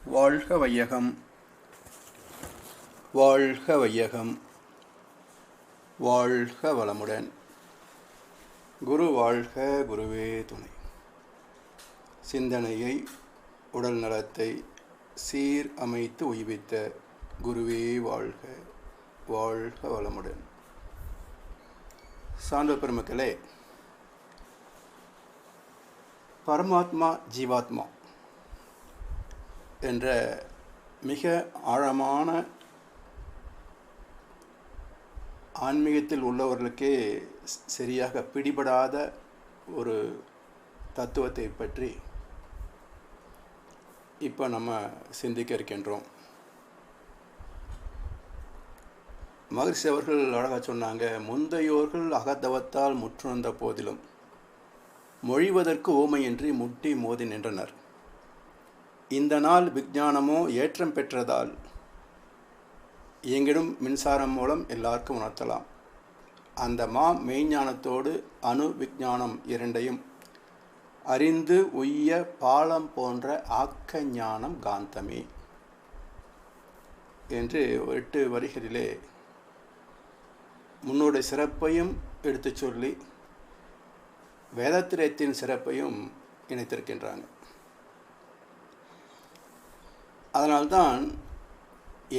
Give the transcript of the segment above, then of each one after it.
வாழ்க வையகம், வாழ்க வையகம், வாழ்க வளமுடன். குரு வாழ்க, குருவே துணை. சிந்தனையை, உடல் நலத்தை சீர் அமைத்து உய்வித்த குருவே வாழ்க, வாழ்க வளமுடன். சான்ற பெருமக்களே, பரமாத்மா ஜீவாத்மா என்ற மிக ஆழமான ஆன்மீகத்தில் உள்ளவர்களுக்கே சரியாக பிடிபடாத ஒரு தத்துவத்தை பற்றி இப்போ நம்ம சிந்திக்க இருக்கின்றோம். மகரிஷி அவர்கள் அழகாக சொன்னாங்க, முந்தையோர்கள் அகத்தவத்தால் முற்றுணர்ந்த போதிலும் மொழிவதற்கு ஓமையின்றி முட்டி மோதி நின்றனர். இந்த நாள் விஞ்ஞானமோ ஏற்றம் பெற்றதால் இயங்கிடும் மின்சாரம் மூலம் எல்லாருக்கும் உணர்த்தலாம். அந்த மெய்ஞானத்தோடு அணு விஞ்ஞானம் இரண்டையும் அறிந்து உய்ய பாலம் போன்ற ஆக்க ஞானம் காந்தமே என்று 8 வரிகளிலே முன்னோடைய சிறப்பையும் எடுத்து சொல்லி வேதத்திரத்தின் சிறப்பையும் இணைத்திருக்கின்றாங்க. அதனால்தான்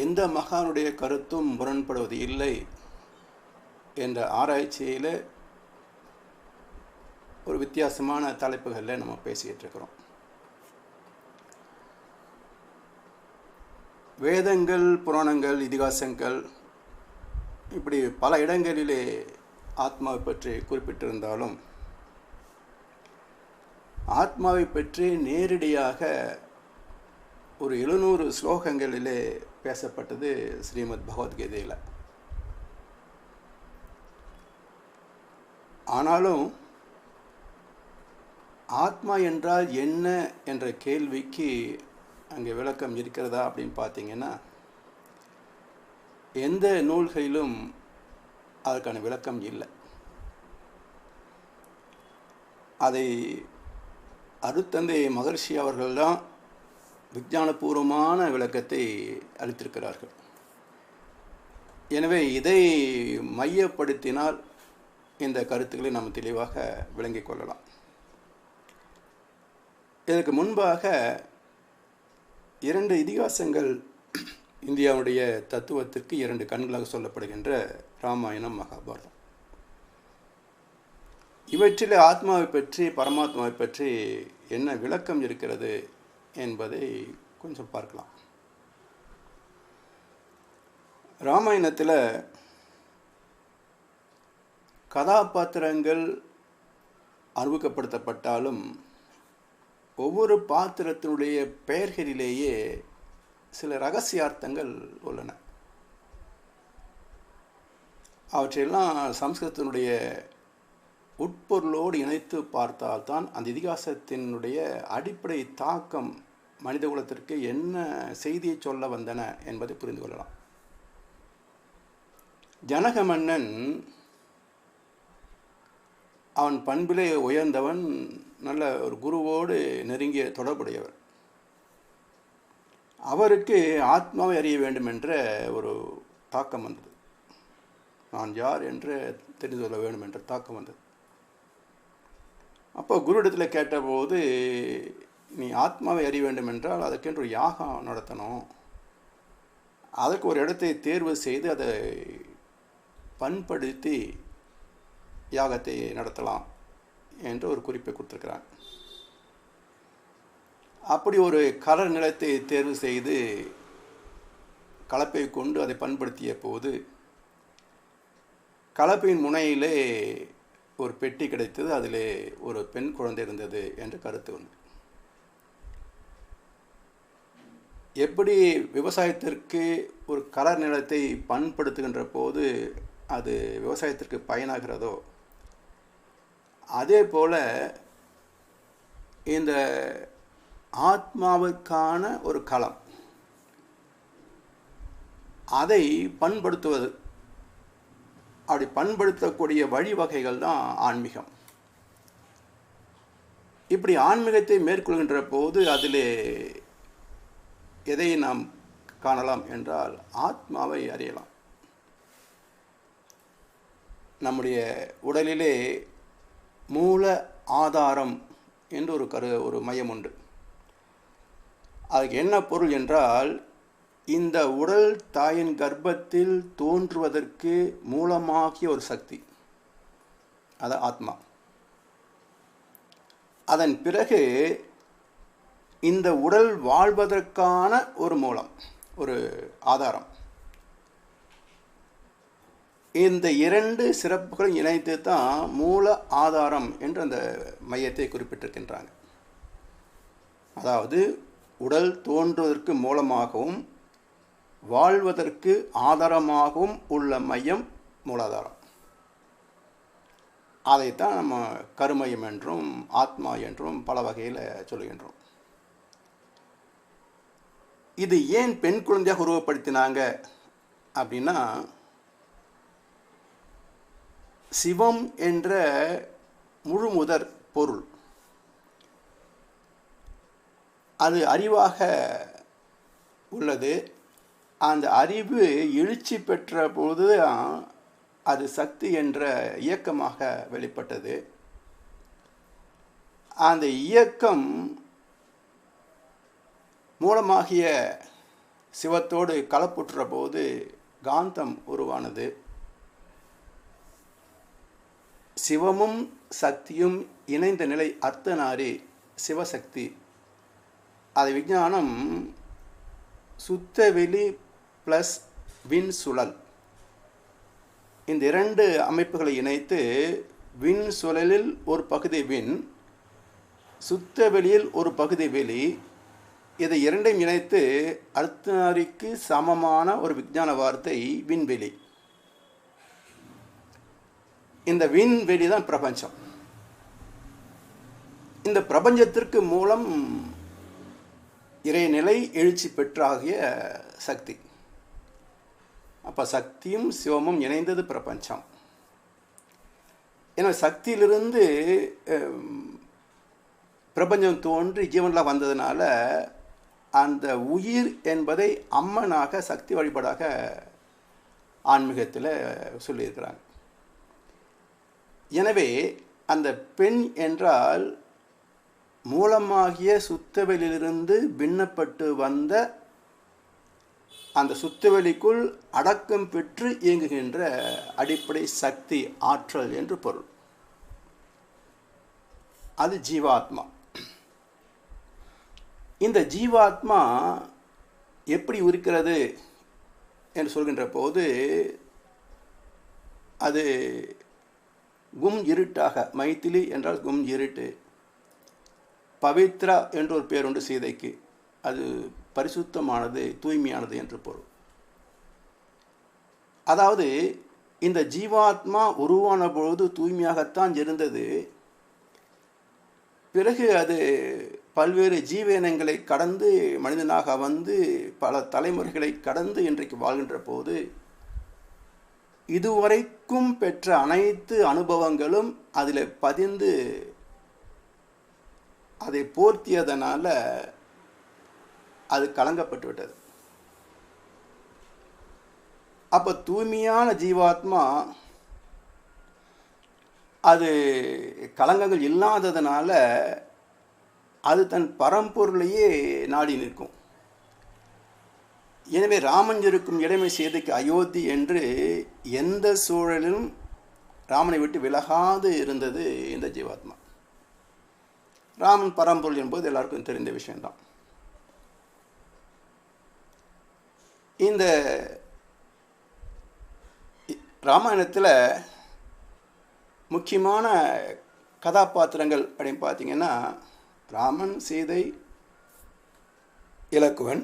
எந்த மகானுடைய கருத்தும் முரண்படுவது இல்லை என்ற ஆராய்ச்சியில் ஒரு வித்தியாசமான தலைப்புகளில் நம்ம பேசிக்கிட்டு இருக்கிறோம். வேதங்கள், புராணங்கள், இதிகாசங்கள் இப்படி பல இடங்களிலே ஆத்மாவை பற்றி குறிப்பிட்டிருந்தாலும் ஆத்மாவை பற்றி நேரடியாக ஒரு 700 ஸ்லோகங்களிலே பேசப்பட்டது ஸ்ரீமத் பகவத்கீதையில். ஆனாலும் ஆத்மா என்றால் என்ன என்ற கேள்விக்கு அங்கே விளக்கம் இருக்கிறதா அப்படின்னு பார்த்தீங்கன்னா, எந்த நூல்களிலும் அதற்கான விளக்கம் இல்லை. அதை அருட்தந்தை மகரிஷி அவர்கள்தான் விஞ்ஞானபூர்வமான விளக்கத்தை அளித்திருக்கிறார்கள். எனவே இதை மையப்படுத்தினால் இந்த கருத்துக்களை நாம் தெளிவாக விளங்கிக் கொள்ளலாம். இதற்கு முன்பாக 2 இதிகாசங்கள் இந்தியாவுடைய தத்துவத்திற்கு 2 கண்களாக சொல்லப்படுகின்ற ராமாயணம், மகாபாரதம். இவற்றில் ஆத்மாவை பற்றி, பரமாத்மாவை பற்றி என்ன விளக்கம் இருக்கிறது என்பதை கொஞ்சம் பார்க்கலாம். ராமாயணத்தில் கதாபாத்திரங்கள் அறிமுகப்படுத்தப்பட்டாலும் ஒவ்வொரு பாத்திரத்தினுடைய பெயர்களிலேயே சில ரகசியார்த்தங்கள் உள்ளன. அவற்றையெல்லாம் சம்ஸ்கிருதத்தினுடைய உட்பொருளோடு இணைத்து பார்த்தால்தான் அந்த இதிகாசத்தினுடைய அடிப்படை தாக்கம், மனித குலத்திற்கு என்ன செய்தியை சொல்ல வந்தன என்பதை புரிந்து கொள்ளலாம். ஜனக மன்னன் அவன் பண்பிலே உயர்ந்தவன், நல்ல ஒரு குருவோடு நெருங்கிய தொடர்புடையவர். அவருக்கு ஆத்மாவை அறிய வேண்டும் என்ற ஒரு தாக்கம் வந்தது. நான் யார் என்று தெரிந்து கொள்ள வேண்டும் என்ற தாக்கம் வந்தது. அப்போ குருவிடத்தில் கேட்டபோது, நீ ஆத்மாவை அறிய வேண்டும் என்றால் அதற்கென்று ஒரு யாகம் நடத்தணும், அதற்கு ஒரு இடத்தை தேர்வு செய்து அதை பண்படுத்தி யாகத்தை நடத்தலாம் என்று ஒரு குறிப்பை கொடுத்துருக்கிறான். அப்படி ஒரு கலர் நிலத்தை தேர்வு செய்து கலப்பை கொண்டு அதை பண்படுத்திய போது கலப்பையின் முனையிலே ஒரு பெட்டி கிடைத்தது. அதிலே ஒரு பெண் குழந்தை இருந்தது என்று கருத்து உண்டு. எப்படி விவசாயத்திற்கு ஒரு கலர் நிலத்தை பண்படுத்துகின்ற போது அது விவசாயத்திற்கு பயனாகிறதோ, அதே போல இந்த ஆத்மாவுக்கான ஒரு களம், அதை பண்படுத்துவது, அப்படி பண்படுத்தக்கூடிய வழிவகைகள் தான் ஆன்மீகம். இப்படி ஆன்மீகத்தை மேற்கொள்கின்ற போது அதிலே எதை நாம் காணலாம் என்றால் ஆத்மாவை அறியலாம். நம்முடைய உடலிலே மூல ஆதாரம் என்று ஒரு மையம் உண்டு. அதுக்கு என்ன பொருள் என்றால், இந்த உடல் தாயின் கர்ப்பத்தில் தோன்றுவதற்கு மூலமாகிய ஒரு சக்தி, அது ஆத்மா. அதன் பிறகு இந்த உடல் வாழ்வதற்கான ஒரு மூலம், ஒரு ஆதாரம். இந்த இரண்டு சிறப்புகளும் இணைத்து தான் மூல ஆதாரம் என்று அந்த மையத்தை குறிப்பிட்டிருக்கின்றாங்க. அதாவது உடல் தோன்றுவதற்கு மூலமாகவும் வாழ்வதற்கு ஆதாரமாகவும் உள்ள மையம் மூலாதாரம். அதைத்தான் நம்ம கருமையம் என்றும் ஆத்மா என்றும் பல வகையில் சொல்லுகின்றோம். இது ஏன் பெண் குழந்தையாக உருவப்படுத்தினாங்க அப்படின்னா, சிவம் என்ற முழுமுதற் பொருள் அது அறிவாக உள்ளது. அந்த அறிவு எழுச்சி பெற்ற பொழுது அது சக்தி என்ற இயக்கமாக வெளிப்பட்டது. அந்த இயக்கம் மூலமாகிய சிவத்தோடு கலப்புற்ற போது காந்தம் உருவானது. சிவமும் சக்தியும் இணைந்த நிலை அர்த்தநாரி சிவசக்தி. அது விஞ்ஞானம் சுத்தவெளி ப்ளஸ் விண் சுழல், இந்த இரண்டு அமைப்புகளை இணைத்து விண் சுழலில் ஒரு பகுதி விண், சுத்தவெளியில் ஒரு பகுதி வெளி, இதை இரண்டையும் இணைத்து அர்த்தநாரிக்கு சமமான ஒரு விஞ்ஞான வார்த்தை விண்வெளி. இந்த விண்வெளி தான் பிரபஞ்சம். இந்த பிரபஞ்சத்திற்கு மூலம் இறைநிலை எழுச்சி பெற்றாகிய சக்தி. அப்போ சக்தியும் சிவமும் இணைந்தது பிரபஞ்சம். ஏன்னா சக்தியிலிருந்து பிரபஞ்சம் தோன்றி ஜீவனில் வந்ததுனால அந்த உயிர் என்பதை அம்மனாக சக்தி வழிபாடாக ஆன்மீகத்தில் சொல்லியிருக்கிறாங்க. எனவே அந்த பெண் என்றால் மூலமாகிய சுத்தவெளியிலிருந்து பின்னப்பட்டு வந்த அந்த சுத்தவெளிக்குள் அடக்கம் பெற்று இயங்குகின்ற அடிப்படை சக்தி, ஆற்றல் என்று பொருள். அது ஜீவாத்மா. இந்த ஜீவாத்மா எப்படி இருக்கிறது என்று சொல்கின்ற போது அது கும் இருட்டாக, மைத்திலி என்றால் கும் இருட்டு, பவித்ரா என்று ஒரு பேர் உண்டு சீதைக்கு, அது பரிசுத்தமானது, தூய்மையானது என்று பொருள். அதாவது இந்த ஜீவாத்மா உருவான பொழுது தூய்மையாகத்தான் இருந்தது. பிறகு அது பல்வேறு ஜீவனங்களை கடந்து மனிதனாக வந்து பல தலைமுறைகளை கடந்து இன்றைக்கு வாழ்கின்ற போது இதுவரைக்கும் பெற்ற அனைத்து அனுபவங்களும் அதில் பதிந்து அதை போர்த்தியதனால அது கலங்கப்பட்டு விட்டது. அப்போ தூய்மையான ஜீவாத்மா அது கலங்கங்கள் இல்லாததுனால அது தன் பரம்பொருளையே நாடி நிற்கும். எனவே ராமன் இருக்கும் இடமே சீதைக்கு அயோத்தி என்று எந்த சூழலிலும் ராமனை விட்டு விலகாது இருந்தது இந்த ஜீவாத்மா. ராமன் பரம்பொருள் என்பது எல்லாருக்கும் தெரிந்த விஷயம்தான். இந்த ராமாயணத்தில் முக்கியமான கதாபாத்திரங்கள் அப்படின்னு பார்த்தீங்கன்னா, ராமன், சீதை, இலக்குவன்,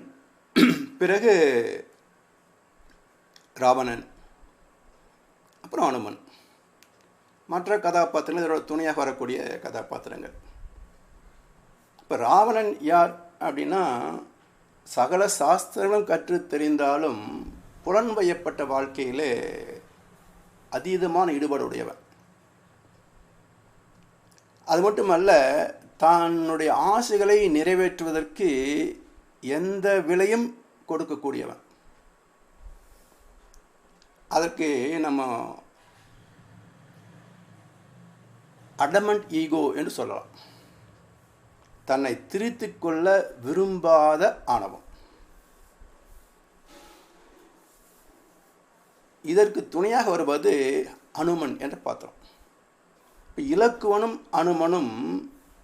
பிறகு ராவணன், அப்புறம் அனுமன். மற்ற கதாபாத்திரங்கள் இதோட துணையாக வரக்கூடிய கதாபாத்திரங்கள். இப்போ ராவணன் யார் அப்படின்னா, சகல சாஸ்திரங்களும் கற்று தெரிந்தாலும் புலன்வயப்பட்ட வாழ்க்கையிலே அதீதமான ஈடுபாடு உடையவன். அது மட்டுமல்ல, தன்னுடைய ஆசைகளை நிறைவேற்றுவதற்கு எந்த விலையும் கொடுக்கக்கூடியவன். அதற்கு நம்ம அடமண்ட் ஈகோ என்று சொல்லலாம். தன்னை திரித்து கொள்ள விரும்பாத ஆணவம். இதற்கு துணையாக வருவது அனுமன் என்ற பாத்திரம். இலக்குவனும் அனுமனும்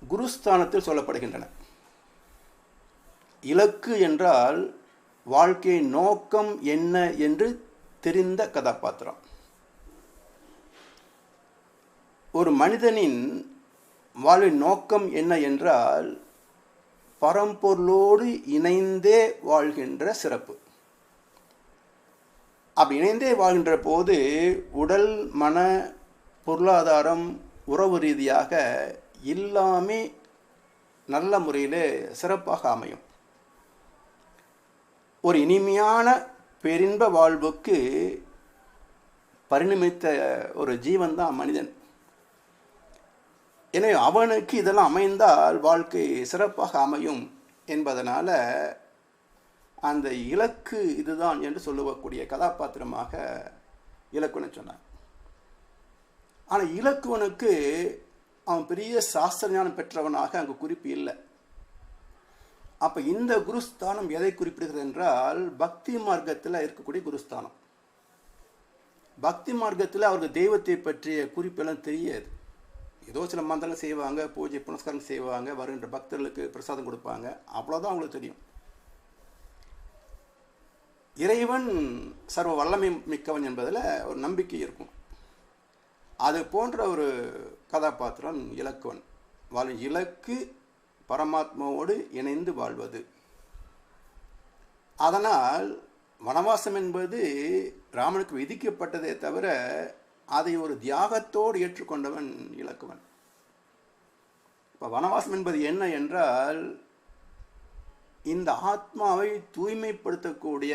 குருஸ்தானத்தில் சொல்லப்படுகின்றன. இலக்கு என்றால் வாழ்க்கையின் நோக்கம் என்ன என்று தெரிந்த கதாபாத்திரம். ஒரு மனிதனின் வாழ்வின் நோக்கம் என்ன என்றால் பரம்பொருளோடு இணைந்தே வாழ்கின்ற சிறப்பு. அப்படி இணைந்தே வாழ்கின்ற போது உடல், மன, பொருளாதாரம், உறவு ரீதியாக எல்லாமே நல்ல முறையில் சிறப்பாக அமையும். ஒரு இனிமையான பேரின்ப வாழ்வுக்கு பரிணமித்த ஒரு ஜீவன் தான் மனிதன். எனவே அவனுக்கு இதெல்லாம் அமைந்தால் வாழ்க்கை சிறப்பாக அமையும் என்பதனால அந்த இலக்கு இதுதான் என்று சொல்லக்கூடிய கதாபாத்திரமாக இலக்குவன் சொன்னான். ஆனால் இலக்குவனுக்கு அவன் பெரிய சாஸ்திர ஞானம் பெற்றவனாக அங்கு குறிப்பு இல்லை. அப்போ இந்த குருஸ்தானம் எதை குறிப்பிடுகிறது என்றால் பக்தி மார்க்கத்தில் இருக்கக்கூடிய குருஸ்தானம். பக்தி மார்க்கத்தில் அவருக்கு தெய்வத்தை பற்றிய குறிப்பெல்லாம் தெரியாது. ஏதோ சில மந்திரம் செய்வாங்க, பூஜை புனஸ்காரம் செய்வாங்க, வருகின்ற பக்தர்களுக்கு பிரசாதம் கொடுப்பாங்க, அவ்வளோதான் அவங்களுக்கு தெரியும். இறைவன் சர்வ வல்லமை மிக்கவன் என்பதில் ஒரு நம்பிக்கை இருக்கும். அது போன்ற ஒரு கதாபாத்திரம் இலக்குவன். வாழும் இலக்கு பரமாத்மாவோடு இணைந்து வாழ்வது. அதனால் வனவாசம் என்பது ராமனுக்கு விதிக்கப்பட்டதே தவிர அதை ஒரு தியாகத்தோடு ஏற்றுக்கொண்டவன் இலக்குவன். இப்போ வனவாசம் என்பது என்ன என்றால் இந்த ஆத்மாவை தூய்மைப்படுத்தக்கூடிய,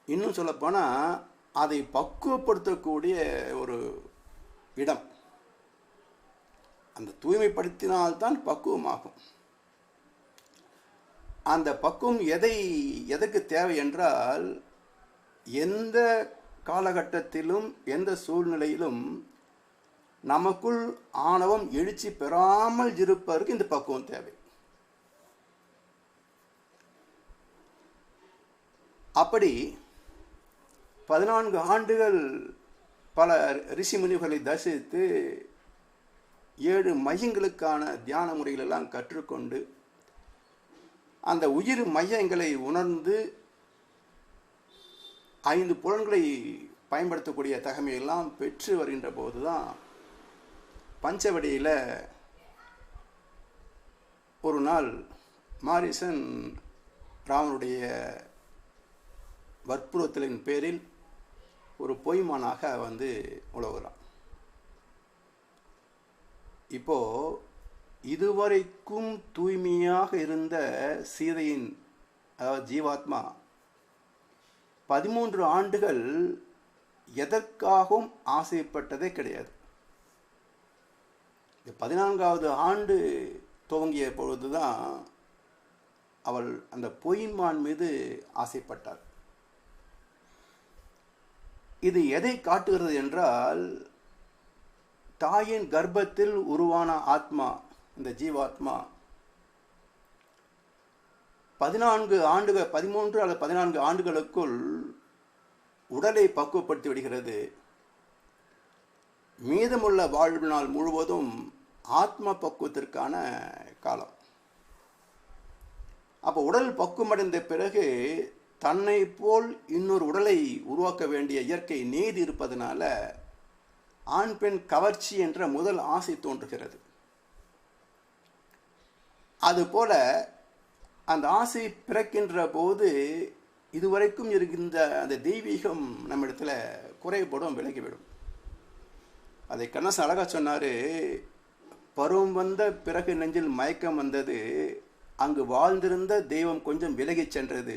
இன்னும் சொல்லப்போனால் அதை பக்குவப்படுத்தக்கூடிய ஒரு இடம். அந்த தூய்மைப்படுத்தினால்தான் பக்குவமாகும். அந்த பக்குவம் எதற்கு தேவை என்றால் எந்த காலகட்டத்திலும் எந்த சூழ்நிலையிலும் நமக்குள் ஆணவம் எழுச்சி பெறாமல் இருப்பதற்கு இந்த பக்குவம் தேவை. அப்படி 14 ஆண்டுகள் பல ரிஷி முனிவர்களை தரிசித்து 7 மையங்களுக்கான தியான முறைகளெல்லாம் கற்றுக்கொண்டு அந்த உயிர் மையங்களை உணர்ந்து 5 புலன்களை பயன்படுத்தக்கூடிய தகமையெல்லாம் பெற்று வருகின்ற போது தான் பஞ்சவடியில் ஒரு நாள் மாரீசன் ராமனுடைய வற்புறுத்தலின் பேரில் ஒரு பொய்மானாக வந்து உலவுகிறான். இப்போ இதுவரைக்கும் தூய்மையாக இருந்த சீதையின் அதாவது ஜீவாத்மா 13 ஆண்டுகள் எதற்காகவும் ஆசைப்பட்டதே கிடையாது. 14வது ஆண்டு துவங்கிய பொழுதுதான் அவள் அந்த பொய்மான் மீது ஆசைப்பட்டாள். இது எதை காட்டுகிறது என்றால் தாயின் கர்ப்பத்தில் உருவான ஆத்மா, இந்த ஜீவாத்மா 13 அல்லது 14 ஆண்டுகளுக்குள் உடலை பக்குவப்படுத்தி விடுகிறது. மீதமுள்ள வாழ்நாள் முழுவதும் ஆத்ம பக்குவத்திற்கான காலம். அப்போ உடல் பக்குவமடைந்த பிறகு தன்னை போல் இன்னொரு உடலை உருவாக்க வேண்டிய இயற்கை நீதி இருப்பதனால ஆண் பெண் கவர்ச்சி என்ற முதல் ஆசை தோன்றுகிறது. அதுபோல அந்த ஆசை பிறக்கின்ற போது இதுவரைக்கும் இருக்கின்ற அந்த தெய்வீகம் நம்மிடத்துல குறைபடும், விலகிவிடும். அதை கண்ணதாசன் அழகா சொன்னார். பருவம் வந்த பிறகு நெஞ்சில் மயக்கம் வந்தது, அங்கு வாழ்ந்திருந்த தெய்வம் கொஞ்சம் விலகி சென்றது,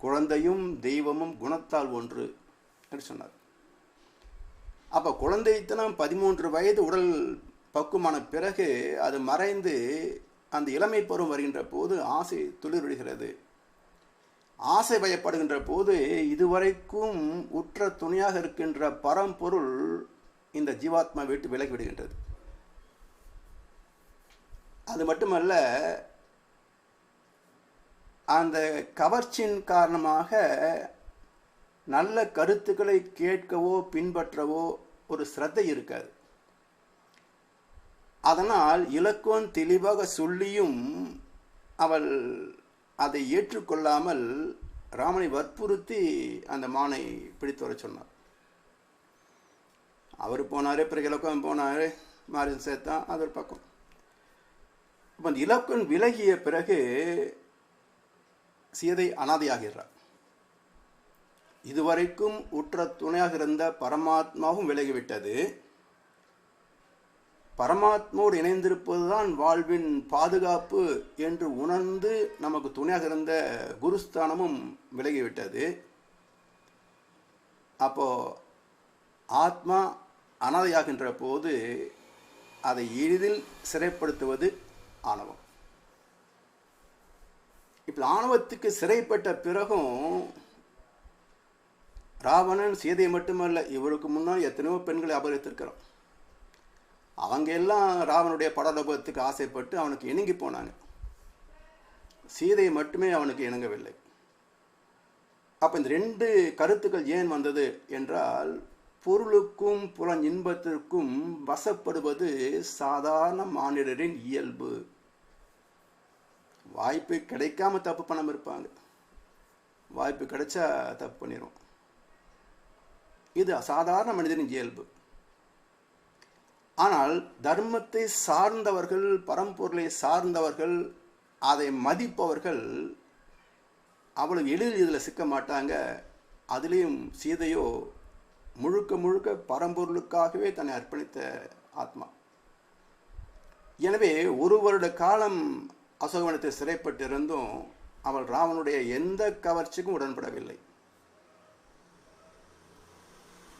குழந்தையும் தெய்வமும் குணத்தால் ஒன்று என்று சொன்னார். அப்போ குழந்தைத்தனம் 13 வயது உடல் பக்குவமான பிறகு அது மறைந்து அந்த இளமை பருவம் வருகின்ற போது ஆசை துளிர்விடுகிறது. ஆசை பயப்படுகின்ற போது இதுவரைக்கும் உற்ற துணையாக இருக்கின்ற பரம்பொருள் இந்த ஜீவாத்மா விட்டு விலகிவிடுகின்றது. அது மட்டுமல்ல, அந்த கவர்ச்சியின் காரணமாக நல்ல கருத்துக்களை கேட்கவோ பின்பற்றவோ ஒரு சிரத்தை இருக்காது. அதனால் இலக்குவன் தெளிவாக சொல்லியும் அவள் அதை ஏற்றுக்கொள்ளாமல் ராமனை வற்புறுத்தி அந்த மானை பிடித்து வர சொன்னார். அவர் போனார், பிறகு இலக்குவன் போனார், மாறி சேர்த்தான், அது ஒரு பக்கம். இப்போ அந்த இலக்குவன் விலகிய பிறகு சீதை அனாதையாகிறார். இதுவரைக்கும் உற்ற துணையாக இருந்த பரமாத்மாவும் விலகிவிட்டது. பரமாத்மாவோடு இணைந்திருப்பதுதான் வாழ்வின் பாதுகாப்பு என்று உணர்ந்து நமக்கு துணையாக இருந்த குருஸ்தானமும் விலகிவிட்டது. அப்போ ஆத்மா அனாதையாகின்ற போது அதை எளிதில் சிறைப்படுத்துவது ஆணவம். இப்போ ஆணவத்துக்கு சிறைப்பட்ட பிறகும் ராவணன் சீதை மட்டுமல்ல, இவருக்கு முன்னால் எத்தனையோ பெண்களை அபகரித்திருக்கிறோம். அவங்க எல்லாம் ராவனுடைய படலோகத்துக்கு ஆசைப்பட்டு அவனுக்கு இணங்கி போனாங்க. சீதை மட்டுமே அவனுக்கு இணங்கவில்லை. அப்போ இந்த ரெண்டு கருத்துக்கள் ஏன் வந்தது என்றால், பொருளுக்கும் புலன் இன்பத்திற்கும் வசப்படுவது சாதாரண மானிடரின் இயல்பு. வாய்ப்பு கிடைக்காம தப்பு பண்ணாமல் இருப்பாங்க, வாய்ப்பு கிடைச்சா தப்பு பண்ணிடும். இது சாதாரண மனிதனின் இயல்பு. ஆனால் தர்மத்தை சார்ந்தவர்கள், பரம்பொருளை சார்ந்தவர்கள், அதை மதிப்பவர்கள் அவ்வளவு எளிதில் இதில் சிக்க மாட்டாங்க. அதுலேயும் சீதையோ முழுக்க முழுக்க பரம்பொருளுக்காகவே தன்னை அர்ப்பணித்த ஆத்மா. எனவே ஒரு வருட காலம் அசோகவனத்தை சிறைப்பட்டிருந்தும் அவள் ராவனுடைய எந்த கவர்ச்சிக்கும் உடன்படவில்லை.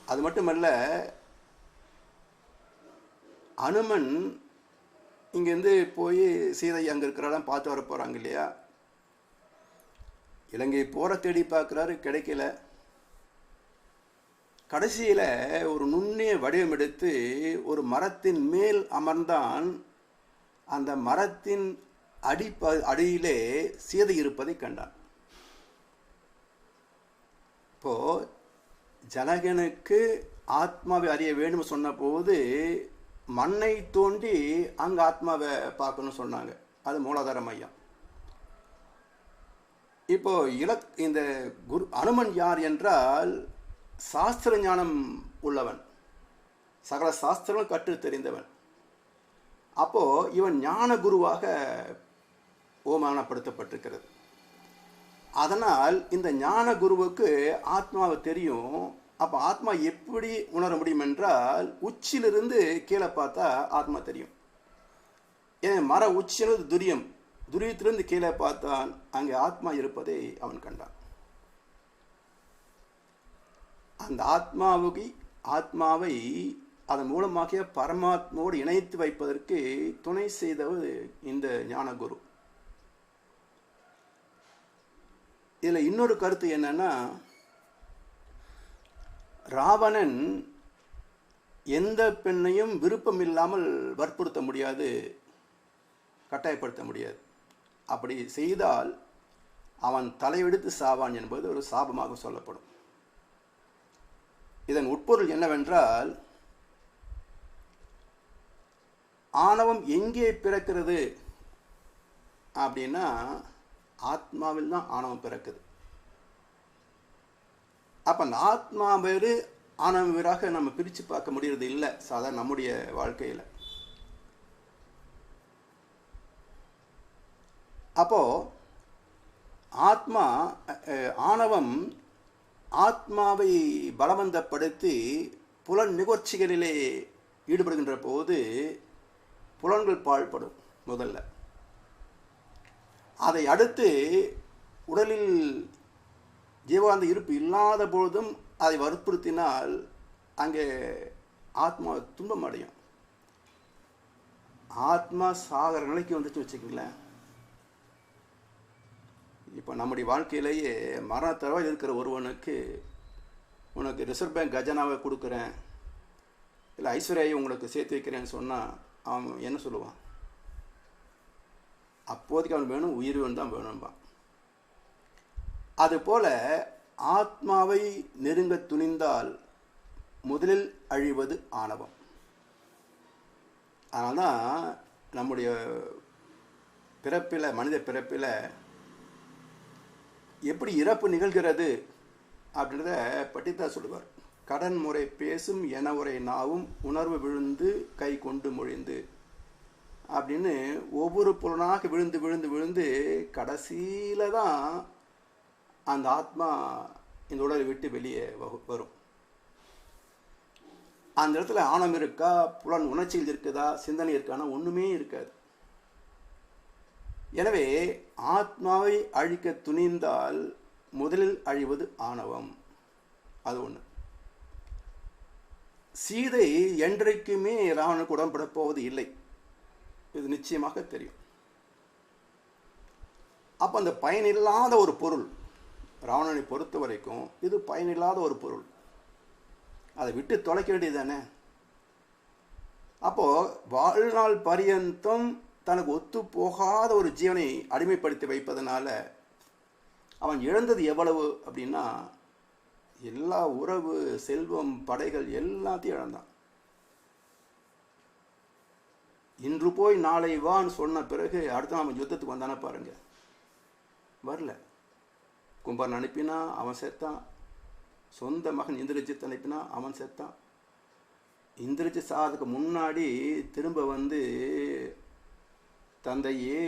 அது மட்டுமல்ல, அனுமன் இங்கேருந்து போய் சீதை அங்கே இருக்கிறாலாம் பார்த்து வர போகிறாங்க இல்லையா. இலங்கை போகிற தேடி பார்க்குறாரு, கிடைக்கல. கடைசியில் ஒரு நுண்ணிய வடிவம் எடுத்து ஒரு மரத்தின் மேல் அமர்ந்தான். அந்த மரத்தின் அடியிலே சீதை இருப்பதை கண்டான். இப்போ ஜனகனுக்கு ஆத்மாவை அறிய வேண்டும் சொன்ன போது மண்ணை தோண்டி அங்கே ஆத்மாவை பார்க்கணும்னு சொன்னாங்க. அது மூலாதார மையம். இப்போ இந்த அனுமன் யார் என்றால் சாஸ்திர ஞானம் உள்ளவன், சகல சாஸ்திரங்களும் கற்று தெரிந்தவன். அப்போ இவன் ஞான குருவாக ஓமானப்படுத்தப்பட்டிருக்கிறது. அதனால் இந்த ஞான குருவுக்கு ஆத்மாவை தெரியும். அப்போ ஆத்மா எப்படி உணர முடியும் என்றால், உச்சியிலிருந்து கீழே பார்த்தா ஆத்மா தெரியும். ஏன் மர உச்சியிலிருந்து துரியத்திலிருந்து கீழே பார்த்தான், அங்கே ஆத்மா இருப்பதை அவன் கண்டான். அந்த ஆத்மாவை அதன் மூலமாக பரமாத்மாவோடு இணைத்து வைப்பதற்கு துணை செய்தவர் இந்த ஞானகுரு. இதில் இன்னொரு கருத்து என்னன்னா, ராவணன் எந்த பெண்ணையும் விருப்பம் இல்லாமல் வற்புறுத்த முடியாது, கட்டாயப்படுத்த முடியாது. அப்படி செய்தால் அவன் தலையெடுத்து சாவான் என்பது ஒரு சாபமாக சொல்லப்படும். இதன் உட்பொருள் என்னவென்றால், ஆணவம் எங்கே பிறக்கிறது அப்படின்னா ஆத்மாவில் தான் ஆணவம் பிறக்குது. அப்போ அந்த ஆத்மா வேறு ஆணவம் வேறாக நம்ம பிரித்து பார்க்க முடியறது இல்லை சாதாரண நம்முடைய வாழ்க்கையில். அப்போ ஆணவம் ஆத்மாவை பலவந்தப்படுத்தி புலன் நிகழ்ச்சிகளிலே ஈடுபடுகின்ற போது புலன்கள் பாழ்படும் முதல்ல. அதை அடுத்து உடலில் ஜீவாந்த இருப்பு இல்லாத பொழுதும் அதை வற்புறுத்தினால் அங்கே ஆத்மா துன்பம் அடையும். ஆத்மா சாகர நிலைக்கு வந்துட்டு வச்சுக்கங்களேன். இப்போ நம்முடைய வாழ்க்கையிலேயே மரணத்தரவாக இருக்கிற ஒருவனுக்கு உனக்கு ரிசர்வ் பேங்க் கஜனாவை கொடுக்குறேன், இல்லை ஐஸ்வர்யாவை உங்களுக்கு சேர்த்து வைக்கிறேன்னு சொன்னால் அவன் என்ன சொல்லுவான்? அப்போதைக்கு அவன் வேணும், உயிர் வேணும் தான் வேணும்பான். அதுபோல் ஆத்மாவை நெருங்க துணிந்தால் முதலில் அழிவது ஆணவம். அதனால தான் நம்முடைய பிறப்பில், மனித பிறப்பில் எப்படி இறப்பு நிகழ்கிறது அப்படின்றத பட்டித்தா சொல்லுவார். கடன் முறை பேசும் என உரை நாவும் உணர்வு விழுந்து கை கொண்டு மொழிந்து அப்படின்னு ஒவ்வொரு புலனாக விழுந்து விழுந்து விழுந்து கடைசியில் தான் அந்த ஆத்மா இந்த உடலை விட்டு வெளியே வரும். அந்த இடத்துல ஆணவம் இருக்கா, புலன் உணர்ச்சிகள் இருக்குதா, சிந்தனை இருக்கானா? ஒன்றுமே இருக்காது. எனவே ஆத்மாவை அழிக்க துணிந்தால் முதலில் அழிவது ஆணவம். அது ஒன்று. சீதை என்றைக்குமே ராவணனுக்கு உடன்பட போவது இல்லை, இது நிச்சயமாக தெரியும். அப்போ அந்த பயனில்லாத ஒரு பொருள், ராவணனை பொறுத்த வரைக்கும் இது பயனில்லாத ஒரு பொருள், அதை விட்டு தொலைக்க வேண்டியது தானே. அப்போது வாழ்நாள் பரியந்தம் தனக்கு ஒத்து போகாத ஒரு ஜீவனை அடிமைப்படுத்தி வைப்பதனால அவன் இழந்தது எவ்வளவு அப்படின்னா, எல்லா உறவு, செல்வம், படைகள் எல்லாத்தையும் இழந்தான். இன்று போய் நாளை வான்னு சொன்ன பிறகு அடுத்த அவன் யுத்தத்துக்கு வந்தானே பாருங்க, வரல. கும்பரன் அனுப்பினா அவன் செத்தான், சொந்த மகன் இந்திரஜித் அனுப்பினா அவன் செத்தான். இந்திரஜித் சாகிறதுக்கு முன்னாடி திரும்ப வந்து தந்தையே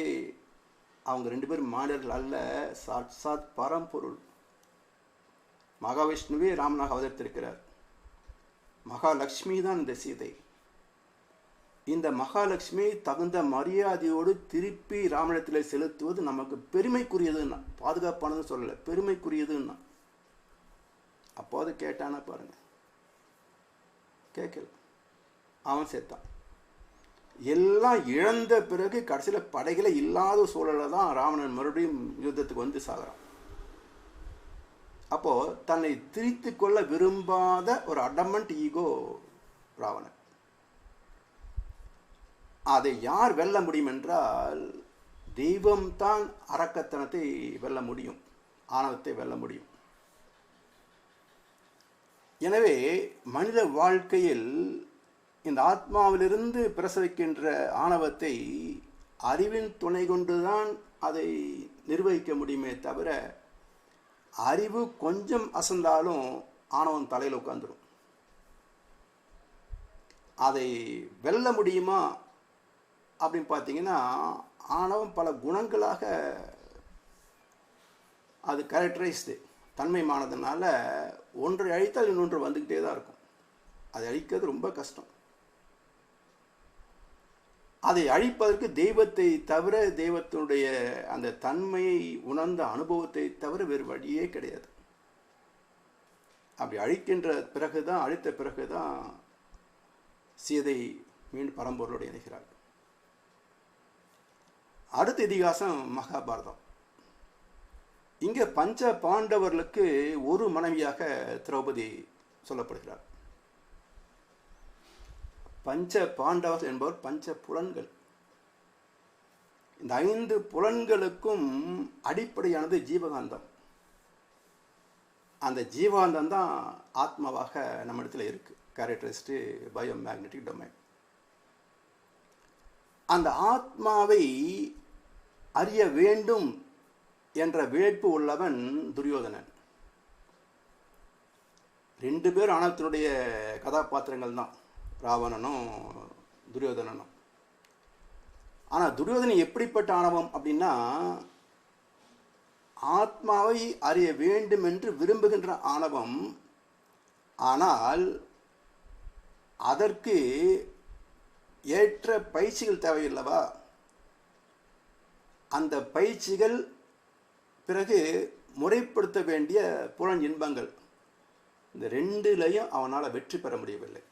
அவங்க 2 பேரும் மாடர்கள் அல்ல, சாட்சாத் பரம்பொருள் மகாவிஷ்ணுவே ராமனாக அவதரித்திருக்கிறார். மகாலட்சுமி தான் இந்த சீதை. இந்த மகாலட்சுமி தகுந்த மரியாதையோடு திருப்பி ராமனிடத்தில் செலுத்துவது நமக்கு பெருமைக்குரியதுன்னா, பாதுகாப்பானதுன்னு சொல்லலை, பெருமைக்குரியதுன்னா. அப்போது கேட்டானா பாருங்க, கேட்கல, அவன் செத்தான். எல்லாம் இழந்த பிறகு கடைசியில் படைகளை இல்லாத சூழலில் தான் ராவணன் மறுபடியும் யுத்தத்துக்கு வந்து சாகிறான். அப்போது தன்னை திரித்து கொள்ள விரும்பாத ஒரு அடமண்ட் ஈகோ ராவணன். அதை யார் வெல்ல முடியும் என்றால், தெய்வம்தான் அரக்கத்தனத்தை வெல்ல முடியும், ஆணவத்தை வெல்ல முடியும். எனவே மனித வாழ்க்கையில் இந்த ஆத்மாவிலிருந்து பிரசவிக்கின்ற ஆணவத்தை அறிவின் துணை கொண்டுதான் அதை நிர்வகிக்க முடியுமே தவிர, அறிவு கொஞ்சம் அசந்தாலும் ஆணவம் தலையில் உட்காந்துரும். அதை வெல்ல முடியுமா அப்படின்னு பார்த்தீங்கன்னா, ஆணவம் பல குணங்களாக அது கேரக்டரைஸ்டு, தன்மைமானதுனால ஒன்றை அழித்தால் இன்னொன்று வந்துக்கிட்டே தான் இருக்கும். அதை அழிக்கிறது ரொம்ப கஷ்டம். அதை அழிப்பதற்கு தெய்வத்தை தவிர, தெய்வத்தினுடைய அந்த தன்மையை உணர்ந்த அனுபவத்தை தவிர வேறு வழியே கிடையாது. அப்படி அழிக்கின்ற பிறகுதான், அழித்த பிறகுதான் சீதை மீண்டும் பரம்பொருளோடு இணைகிறாள். அடுத்த இதிகாசம் மகாபாரதம். இங்கே பஞ்ச பாண்டவர்களுக்கு ஒரு மனைவியாக திரௌபதி சொல்லப்படுகிறார். பஞ்ச பாண்டவர்கள் என்பவர் பஞ்ச புலன்கள். இந்த 5 புலன்களுக்கும் அடிப்படையானது ஜீவகாந்தம். அந்த ஜீவகாந்தம் தான் ஆத்மாவாக நம்ம இடத்துல இருக்கு, கேரக்டரிஸ்டு பயோ மேக்னெட்டிக் டொமைன். அந்த ஆத்மாவை அறிய வேண்டும் என்ற விழைப்பு உள்ளவன் துரியோதனன். 2 பேர் ஆணவத்தினுடைய கதாபாத்திரங்கள் தான், ராவணனும் துரியோதனனும். ஆனால் துரியோதனன் எப்படிப்பட்ட ஆணவம் அப்படின்னா, ஆத்மாவை அறிய வேண்டும் என்று விரும்புகின்ற ஆணவம். ஆனால் அதற்கு ஏற்ற பயிற்சிகள் தேவையில்லவா? அந்த பயிற்சிகள் பிறகு முறைப்படுத்த வேண்டிய புலன் இன்பங்கள், இந்த 2லையும் அவனால் வெற்றி பெற முடியவில்லை.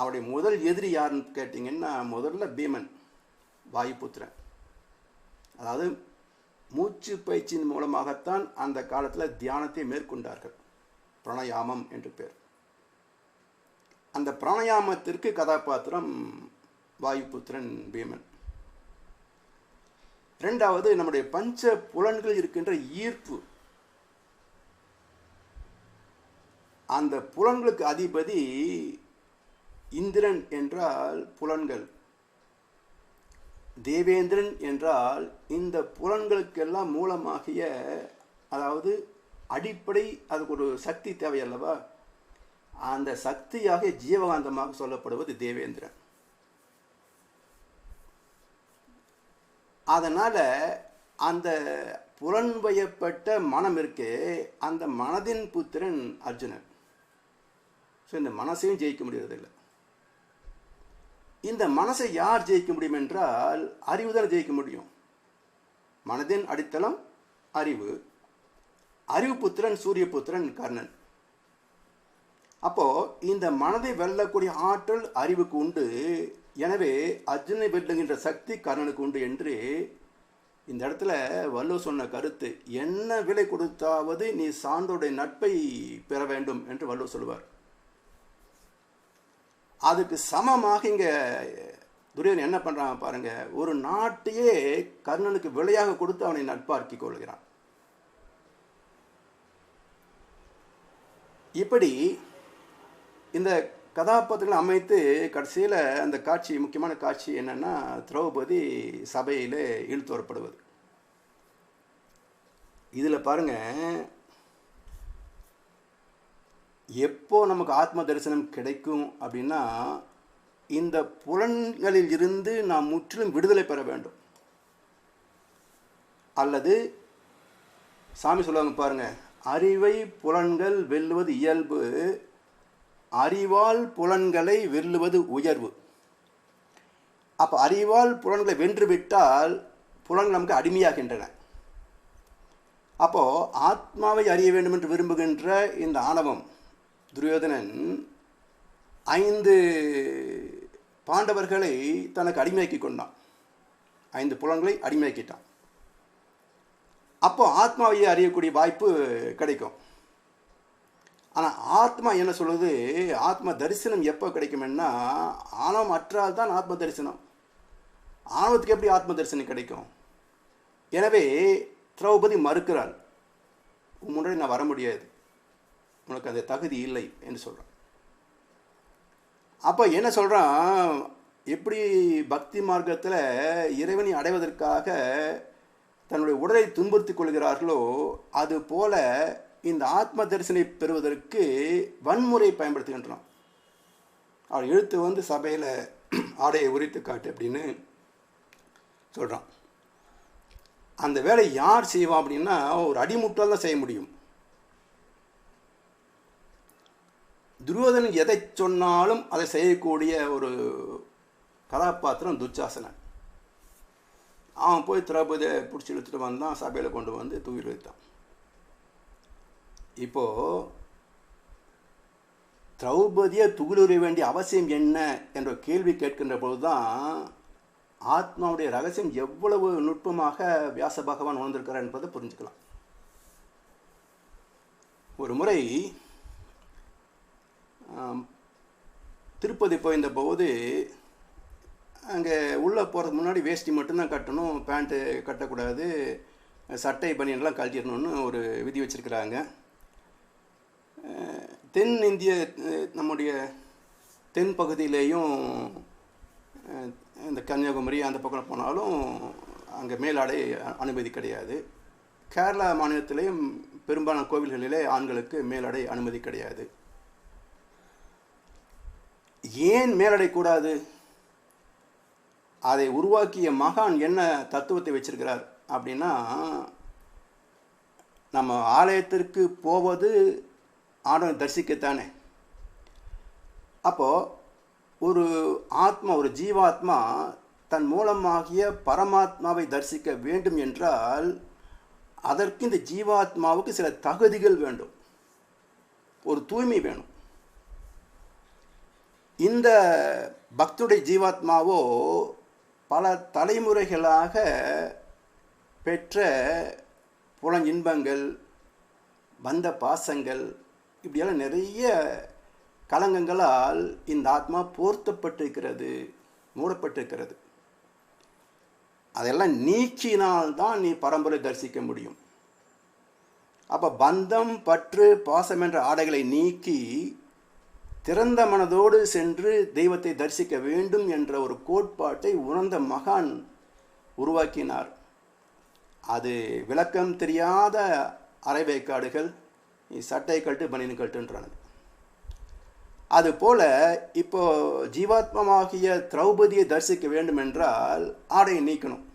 அவருடைய முதல் எதிரி யாருன்னு கேட்டிங்கன்னா முதல்ல பீமன், வாயுபுத்திரன். அதாவது மூச்சு பயிற்சியின் மூலமாகத்தான் அந்த காலத்தில் தியானத்தை மேற்கொண்டார்கள். பிராணாயாமம் என்று பேர். அந்த பிராணாயாமத்திற்கு கதாபாத்திரம் வாயுபுத்திரன் பீமன். இரண்டாவது, நம்முடைய பஞ்ச புலன்கள் இருக்கின்ற ஈர்ப்பு. அந்த புலன்களுக்கு அதிபதி இந்திரன் என்றால் புலன்கள், தேவேந்திரன் என்றால் இந்த புலன்களுக்கெல்லாம் மூலமாகிய, அதாவது அடிப்படை, அதுக்கு ஒரு சக்தி தேவையல்லவா, அந்த சக்தியாக ஜீவகாந்தமாக சொல்லப்படுவது தேவேந்திரன். அதனால் அந்த புலன்வயப்பட்ட மனம் இருக்கே, அந்த மனதின் புத்திரன் அர்ஜுனன். ஸோ இந்த மனசையும் ஜெயிக்க முடியறதில்லை. இந்த மனசை யார் ஜெயிக்க முடியும் என்றால் அறிவு தான் ஜெயிக்க முடியும். மனதின் அடித்தளம் அறிவு. அறிவு புத்திரன் சூரியபுத்திரன் கர்ணன். அப்போ இந்த மனதை வெல்லக்கூடிய ஆற்றல் அறிவுக்கு உண்டு. எனவே அர்ஜுனை வெல்லுகின்ற சக்தி கர்ணனுக்கு உண்டு என்று இந்த இடத்துல வள்ளுவர் சொன்ன கருத்து, என்ன விலை கொடுத்தாவது நீ சான்றோடைய நட்பை பெற வேண்டும் என்று வள்ளுவர் சொல்லுவார். அதுக்கு சமமாக இங்க துரியோதனன் என்ன பண்றாங்க பாருங்க, ஒரு நாட்டையே கர்ணனுக்கு விலையாக கொடுத்து அவனை நட்பாக்கி கொள்கிறான். இப்படி இந்த கதாபாத்திரங்களை அமைத்து கடைசியில் அந்த காட்சி, முக்கியமான காட்சி என்னன்னா, திரௌபதி சபையில் இழுத்து வரப்படுவது. இதில் பாருங்க, எப்போ நமக்கு ஆத்ம தரிசனம் கிடைக்கும் அப்படின்னா, இந்த புலன்களில் இருந்து நாம் முற்றிலும் விடுதலை பெற வேண்டும். அல்லது சாமி சொல்லுவாங்க பாருங்க, அறிவை புலன்கள் வெல்லுவது இயல்பு, அறிவால் புலன்களை வெல்லுவது உயர்வு. அப்போ அறிவால் புலன்களை வென்றுவிட்டால் புலன்கள் நமக்கு அடிமையாகின்றன. அப்போ ஆத்மாவை அறிய வேண்டும் என்று விரும்புகின்ற இந்த ஆணவம், துரியோதனன் 5 பாண்டவர்களை தனக்கு அடிமையாக்கி கொண்டான். 5 புலன்களை அடிமையாக்கிட்டான். அப்போ ஆத்மாவை அறியக்கூடிய வாய்ப்பு கிடைக்கும். ஆனால் ஆத்மா என்ன சொல்லுது, ஆத்ம தரிசனம் எப்போ கிடைக்கும்னா, ஆணவம் அற்றால் தான் ஆத்ம தரிசனம். ஆணவத்துக்கு எப்படி ஆத்ம தரிசனம் கிடைக்கும்? எனவே திரௌபதி மறுக்கிறாள், முன்னாடி நான் வர முடியாது, உனக்கு அந்த தகுதி இல்லை என்று சொல்கிறான். அப்போ என்ன சொல்கிறான், எப்படி பக்தி மார்க்கத்தில் இறைவனை அடைவதற்காக தன்னுடைய உடலை துன்புறுத்திக் கொள்கிறார்களோ, அது போல இந்த ஆத்ம தரிசனை பெறுவதற்கு வன்முறை பயன்படுத்துகின்றோம். அவர் இழுத்து சபையில் ஆடையை உரித்து காட்டு அப்படின்னு சொல்கிறான். அந்த வேலை யார் செய்வான் அப்படின்னா, ஒரு அடிமுட்டால் தான் செய்ய முடியும். துரியோதனன் எதை சொன்னாலும் அதை செய்யக்கூடிய ஒரு கதாபாத்திரம் துச்சாசனன். அவன் போய் திரௌபதியை பிடிச்சி இழுத்துட்டு வந்தான், சபையில் கொண்டு வந்து தூக்கி வைத்தான். இப்போது திரௌபதியை துகிலுற வேண்டிய அவசியம் என்ன என்ற கேள்வி கேட்கின்ற பொழுது தான் ஆத்மாவுடைய ரகசியம் எவ்வளவு நுட்பமாக வியாச பகவான் உணர்ந்திருக்கிறார் என்பதை புரிஞ்சுக்கலாம். ஒரு முறை திருப்பதி போயிருந்த போது, அங்கே உள்ளே போகிறதுக்கு முன்னாடி வேஷ்டி மட்டும்தான் கட்டணும், பேண்ட்டு கட்டக்கூடாது, சட்டை பனியன்லாம் கழட்டிடணும்னு ஒரு விதி வச்சுருக்கிறாங்க. தென் இந்திய, நம்முடைய தென் பகுதியிலேயும் இந்த கன்னியாகுமரி அந்த பக்கம் போனாலும் அங்கே மேலாடை அனுமதி கிடையாது. கேரளா மாநிலத்திலேயும் பெரும்பாலான கோவில்களிலே ஆண்களுக்கு மேலாடை அனுமதி கிடையாது. ஏன் மேலாடை கூடாது? அதை உருவாக்கிய மகான் என்ன தத்துவத்தை வச்சிருக்கிறார் அப்படின்னா, நம்ம ஆலயத்திற்கு போவது ஆண்டவனை தரிசிக்கத்தானே. அப்போது ஒரு ஆத்மா, ஒரு ஜீவாத்மா தன் மூலமாகிய பரமாத்மாவை தரிசிக்க வேண்டும் என்றால் அதற்கு இந்த ஜீவாத்மாவுக்கு சில தகுதிகள் வேண்டும், ஒரு தூய்மை வேணும். இந்த பக்தனுடைய ஜீவாத்மாவோ பல தலைமுறைகளாக பெற்ற புலன் வந்த பாசங்கள் இப்படியெல்லாம் நிறைய கலங்கங்களால் இந்த ஆத்மா போர்த்தப்பட்டிருக்கிறது, மூடப்பட்டிருக்கிறது. அதெல்லாம் நீக்கினால்தான் நீ பரம்பரை தரிசிக்க முடியும். அப்போ பந்தம், பற்று, பாசம் என்ற ஆடைகளை நீக்கி திறந்த மனதோடு சென்று தெய்வத்தை தரிசிக்க வேண்டும் என்ற ஒரு கோட்பாட்டை உணர்ந்த மகான் உருவாக்கினார். அது விளக்கம் தெரியாத அரைவேக்காடுகள் நீ சட்டை கட்டு பனியன் கட்டுன்றானது. அதுபோல இப்போ ஜீவாத்மமாகிய திரௌபதியை தரிசிக்க வேண்டும் என்றால் ஆடையை நீக்கணும்.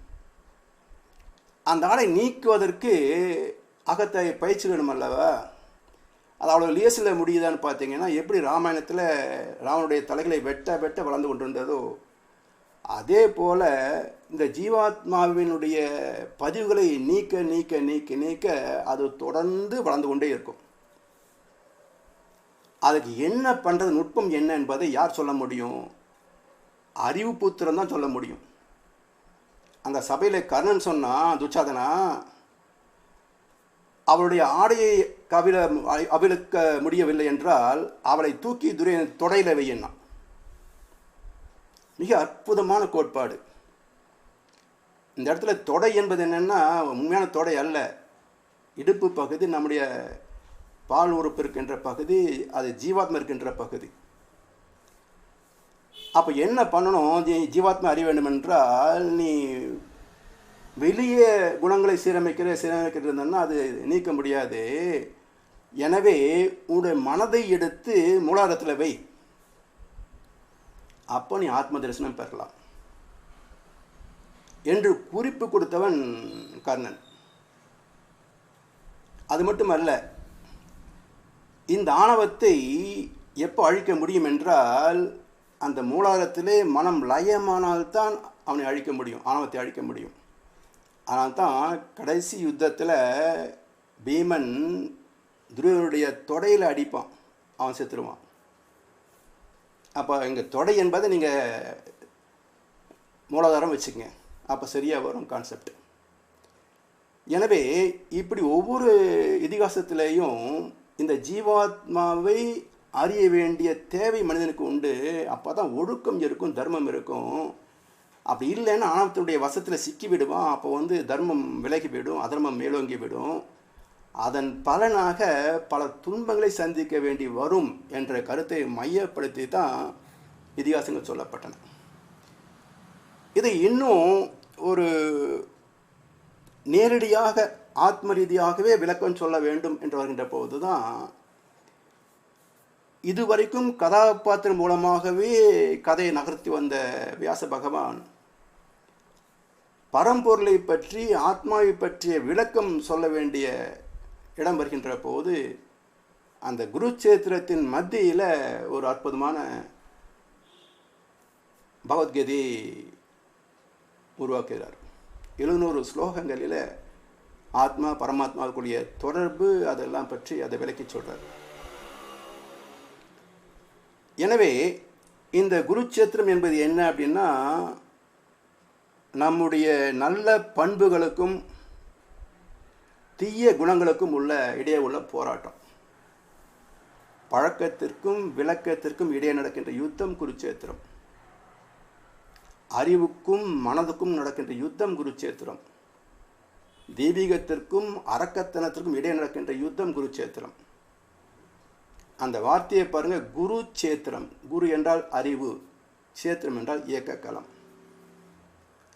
அந்த ஆடை நீக்குவதற்கு அகத்தை பயிற்சி வேணும் அல்லவா? அது அவ்வளோ லேசில் முடியுதான்னு பார்த்தீங்கன்னா, எப்படி ராமாயணத்தில் ராவனுடைய தலைகளை வெட்ட வெட்ட வளர்ந்து கொண்டிருந்ததோ அதே போல் இந்த ஜீவாத்மாவினுடைய பதிவுகளை நீக்க நீக்க நீக்க நீக்க அது தொடர்ந்து வளர்ந்து கொண்டே இருக்கும். அதுக்கு என்ன பண்ணுறது, நுட்பம் என்ன என்பதை யார் சொல்ல முடியும்? அறிவு புத்திரன் தான் சொல்ல முடியும். அந்த சபையில் கர்ணன் சொன்னான், துச்சாதனா அவளுடைய ஆடையை அவிழ்க்க முடியவில்லை என்றால் அவளை தூக்கி துரியன் தொடையில் வையினா. மிக அற்புதமான கோட்பாடு. இந்த இடத்துல தொடை என்பது என்னென்னா உண்மையான தொடை அல்ல. இடுப்பு பகுதி நம்முடைய பால் உறுப்பு இருக்கின்ற பகுதி, அது ஜீவாத்மா இருக்கின்ற பகுதி. அப்போ என்ன பண்ணணும்? ஜீவாத்மா அறிய வேண்டும் என்றால் நீ வெளியே குணங்களை சீரமைக்கிறது இருந்தன்னா அது நீக்க முடியாது. எனவே உன்னுடைய மனதை எடுத்து மூலாதாரத்தில் வை, அப்போ நீ ஆத்ம தரிசனம் பெறலாம் என்று குறிப்பு கொடுத்தவன் கர்ணன். அது மட்டுமல்ல, இந்த ஆணவத்தை எப்போ அழிக்க முடியும் என்றால் அந்த மூலாதாரத்திலே மனம் லயமானால்தான் அவனை அழிக்க முடியும், ஆணவத்தை அழிக்க முடியும். அதனால்தான் கடைசி யுத்தத்தில் பீமன் துருவனுடைய தொடையில் அடிப்பான், அவன் செத்துருவான். அப்போ இங்கே தொடை என்பதை நீங்கள் மூலாதாரம் வச்சுக்கங்க, அப்போ சரியாக வரும் கான்செப்ட். எனவே இப்படி ஒவ்வொரு இதிகாசத்திலேயும் இந்த ஜீவாத்மாவை அறிய வேண்டிய தேவை மனிதனுக்கு உண்டு. அப்போ தான் ஒழுக்கம் இருக்கும், தர்மம் இருக்கும். அப்படி இல்லைன்னா ஆணவத்தினுடைய வசத்தில் சிக்கி விடுவான். அப்போ தர்மம் விலகி விடும், அதர்மம் மேலோங்கி விடும். அதன் பலனாக பல துன்பங்களை சந்திக்க வேண்டி வரும் என்ற கருத்தை மையப்படுத்தி தான் இதிகாசங்கள் சொல்லப்பட்டன. இதை இன்னும் ஒரு நேரடியாக ஆத்ம ரீதியாகவே விளக்கம் சொல்ல வேண்டும் என்று வருகின்ற போது தான் இதுவரைக்கும் கதாபாத்திரம் மூலமாகவே கதையை நகர்த்தி வந்த வியாச பகவான் பரம்பொருளை பற்றி, ஆத்மாவை பற்றிய விளக்கம் சொல்ல வேண்டிய இடம் வருகின்ற போது அந்த குருச்சேத்திரத்தின் மத்தியில் ஒரு அற்புதமான பகவத்கீதை உருவாக்குகிறார். 700 ஸ்லோகங்களில் ஆத்மா பரமாத்மாவுக்குரிய தொடர்பு அதெல்லாம் பற்றி அதை விளக்கி சொல்கிறார். எனவே இந்த குருச்சேத்திரம் என்பது என்ன அப்படின்னா, நம்முடைய நல்ல பண்புகளுக்கும் தீய குணங்களுக்கும் இடையே உள்ள போராட்டம். பழக்கத்திற்கும் விளக்கத்திற்கும் இடையே நடக்கின்ற யுத்தம் குருச்சேத்திரம். அறிவுக்கும் மனதுக்கும் நடக்கின்ற யுத்தம் குருச்சேத்திரம். தெய்வீகத்திற்கும் அரக்கத்தனத்திற்கும் இடையே நடக்கின்ற யுத்தம் குருச்சேத்திரம். அந்த வார்த்தையை பாருங்க, குருச்சேத்திரம். குரு என்றால் அறிவு, சேத்திரம் என்றால் இயக்க களம்.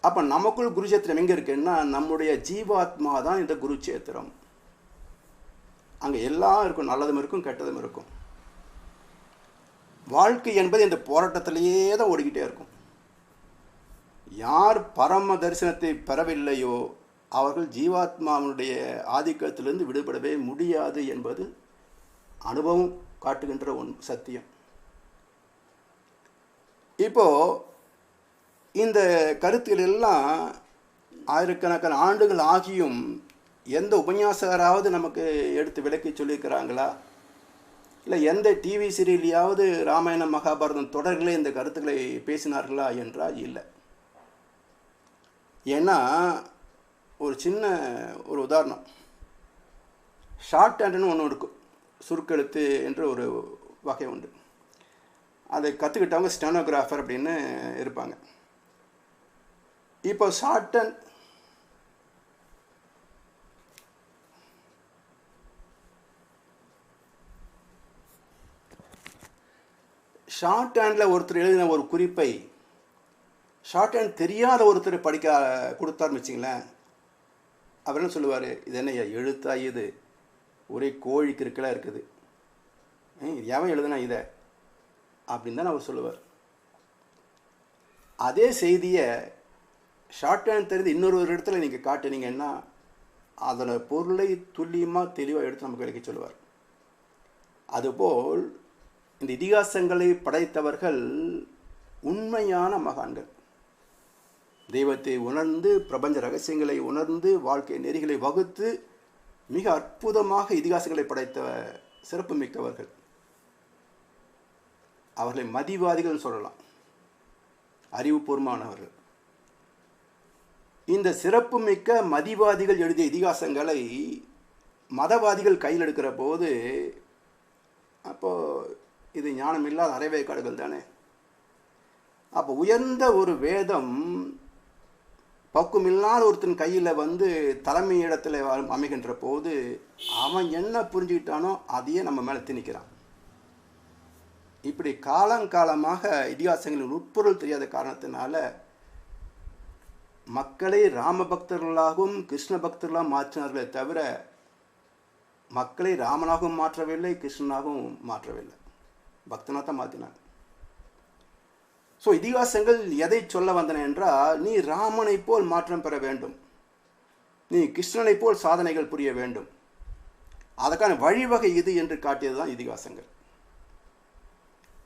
அப்போ நமக்குள் குருச்சேத்திரம் எங்கே இருக்குன்னா நம்முடைய ஜீவாத்மா தான் இந்த குருச்சேத்திரம். அங்கே எல்லாம் இருக்கும், நல்லதும் இருக்கும், கெட்டதும் இருக்கும். வாழ்க்கை என்பது இந்த போராட்டத்திலேயே தான் ஓடிக்கிட்டே இருக்கும். யார் பரம தரிசனத்தை பெறவில்லையோ அவர்கள் ஜீவாத்மாவினுடைய ஆதிக்கத்திலிருந்து விடுபடவே முடியாது என்பது அனுபவம் காட்டுகின்ற சத்தியம். இப்போ இந்த கருத்துக்கள் எல்லாம் ஆயிரக்கணக்கான ஆண்டுகள் ஆகியும் எந்த உபன்யாசகராவது நமக்கு எடுத்து விளக்கி சொல்லியிருக்கிறாங்களா? இல்லை எந்த டிவி சீரியல்லையாவது ராமாயணம் மகாபாரதம் தொடர்களே இந்த கருத்துக்களை பேசினார்களா என்றால் இல்லை. ஏன்னா ஒரு சின்ன ஒரு உதாரணம், ஷார்ட் ஹேண்டுன்னு ஒன்று இருக்கும், சுருக்கெழுத்து என்று ஒரு வகை உண்டு. அதை கற்றுக்கிட்டவங்க ஸ்டெனோகிராஃபர் அப்படின்னு இருப்பாங்க. இப்போ ஷார்ட் ஹேண்டில் ஒருத்தர் எழுதின ஒரு குறிப்பை ஷார்ட் ஹேண்ட் தெரியாத ஒருத்தர் படிக்க கொடுத்தாருன்னு வச்சிங்களேன், அவர் என்ன சொல்லுவார், இது என்ன எழுத்தா, இது ஒரே கோழி கிறுக்கலாக இருக்குது, எவன் எழுதுனா இதை அப்படின்னு தான் அவர் சொல்லுவார். அதே செய்தியை ஷார்ட் ஹேண்ட் தெரிந்து இன்னொரு இடத்துல நீங்கள் காட்டினீங்கன்னா அதோட பொருளை துல்லியமாக தெளிவாக எடுத்து நமக்கு விளக்கி சொல்லுவார். அதுபோல் இந்த இதிகாசங்களை படைத்தவர்கள் உண்மையான மகான்கள், தெய்வத்தை உணர்ந்து பிரபஞ்ச ரகசியங்களை உணர்ந்து வாழ்க்கை நெறிகளை வகுத்து மிக அற்புதமாக இதிகாசங்களை படைத்த சிறப்பு மிக்கவர்கள். அவர்களை மதிவாதிகள் சொல்லலாம், அறிவுபூர்வமானவர்கள். இந்த சிறப்பு மிக்க மதிவாதிகள் எழுதிய இதிகாசங்களை மதவாதிகள் கையில் எடுக்கிற போது அப்போது இது ஞானம் இல்லாத அரைவேக்காடுகள் தானே. அப்போ உயர்ந்த ஒரு வேதம் பக்குவமில்லாத ஒருத்தன் கையில் தலைமை இடத்துல அமைகின்ற போது அவன் என்ன புரிஞ்சுக்கிட்டானோ அதையே நம்ம மேலே திணிக்கிறான். இப்படி காலங்காலமாக இதிகாசங்களின் உட்பொருள் தெரியாத காரணத்தினால மக்களை ராம பக்தர்களாகவும் கிருஷ்ண பக்தர்களாகவும் மாற்றினார்களே தவிர மக்களை ராமனாகவும் மாற்றவில்லை, கிருஷ்ணனாகவும் மாற்றவில்லை, பக்தனாக தான் மாற்றினாங்க. ஸோ இதிகாசங்கள் எதை சொல்ல வந்தன என்றால், நீ ராமனை போல் மாற்றம் பெற வேண்டும், நீ கிருஷ்ணனை போல் சாதனைகள் புரிய வேண்டும், அதற்கான வழிவகை இது என்று காட்டியது தான் இதிகாசங்கள்.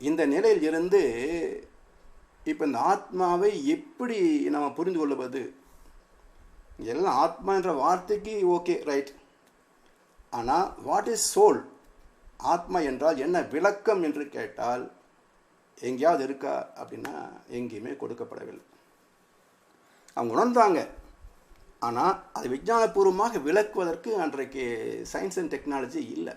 இந்த நிலையில் இருந்து இப்போ இந்த ஆத்மாவை எப்படி நம்ம புரிந்து கொள்வது, எல்லாம் ஆத்மா என்ற வார்த்தைக்கு ஓகே ரைட், ஆனால் வாட் இஸ் சோல், ஆத்மா என்றால் என்ன விளக்கம் என்று கேட்டால் எங்கேயாவது இருக்கா அப்படின்னா எங்கேயுமே கொடுக்கப்படவில்லை. அவங்க உணர்ந்தாங்க, ஆனால் அது விஞ்ஞானபூர்வமாக விளக்குவதற்கு அன்றைக்கு சயின்ஸ் அண்ட் டெக்னாலஜி இல்லை.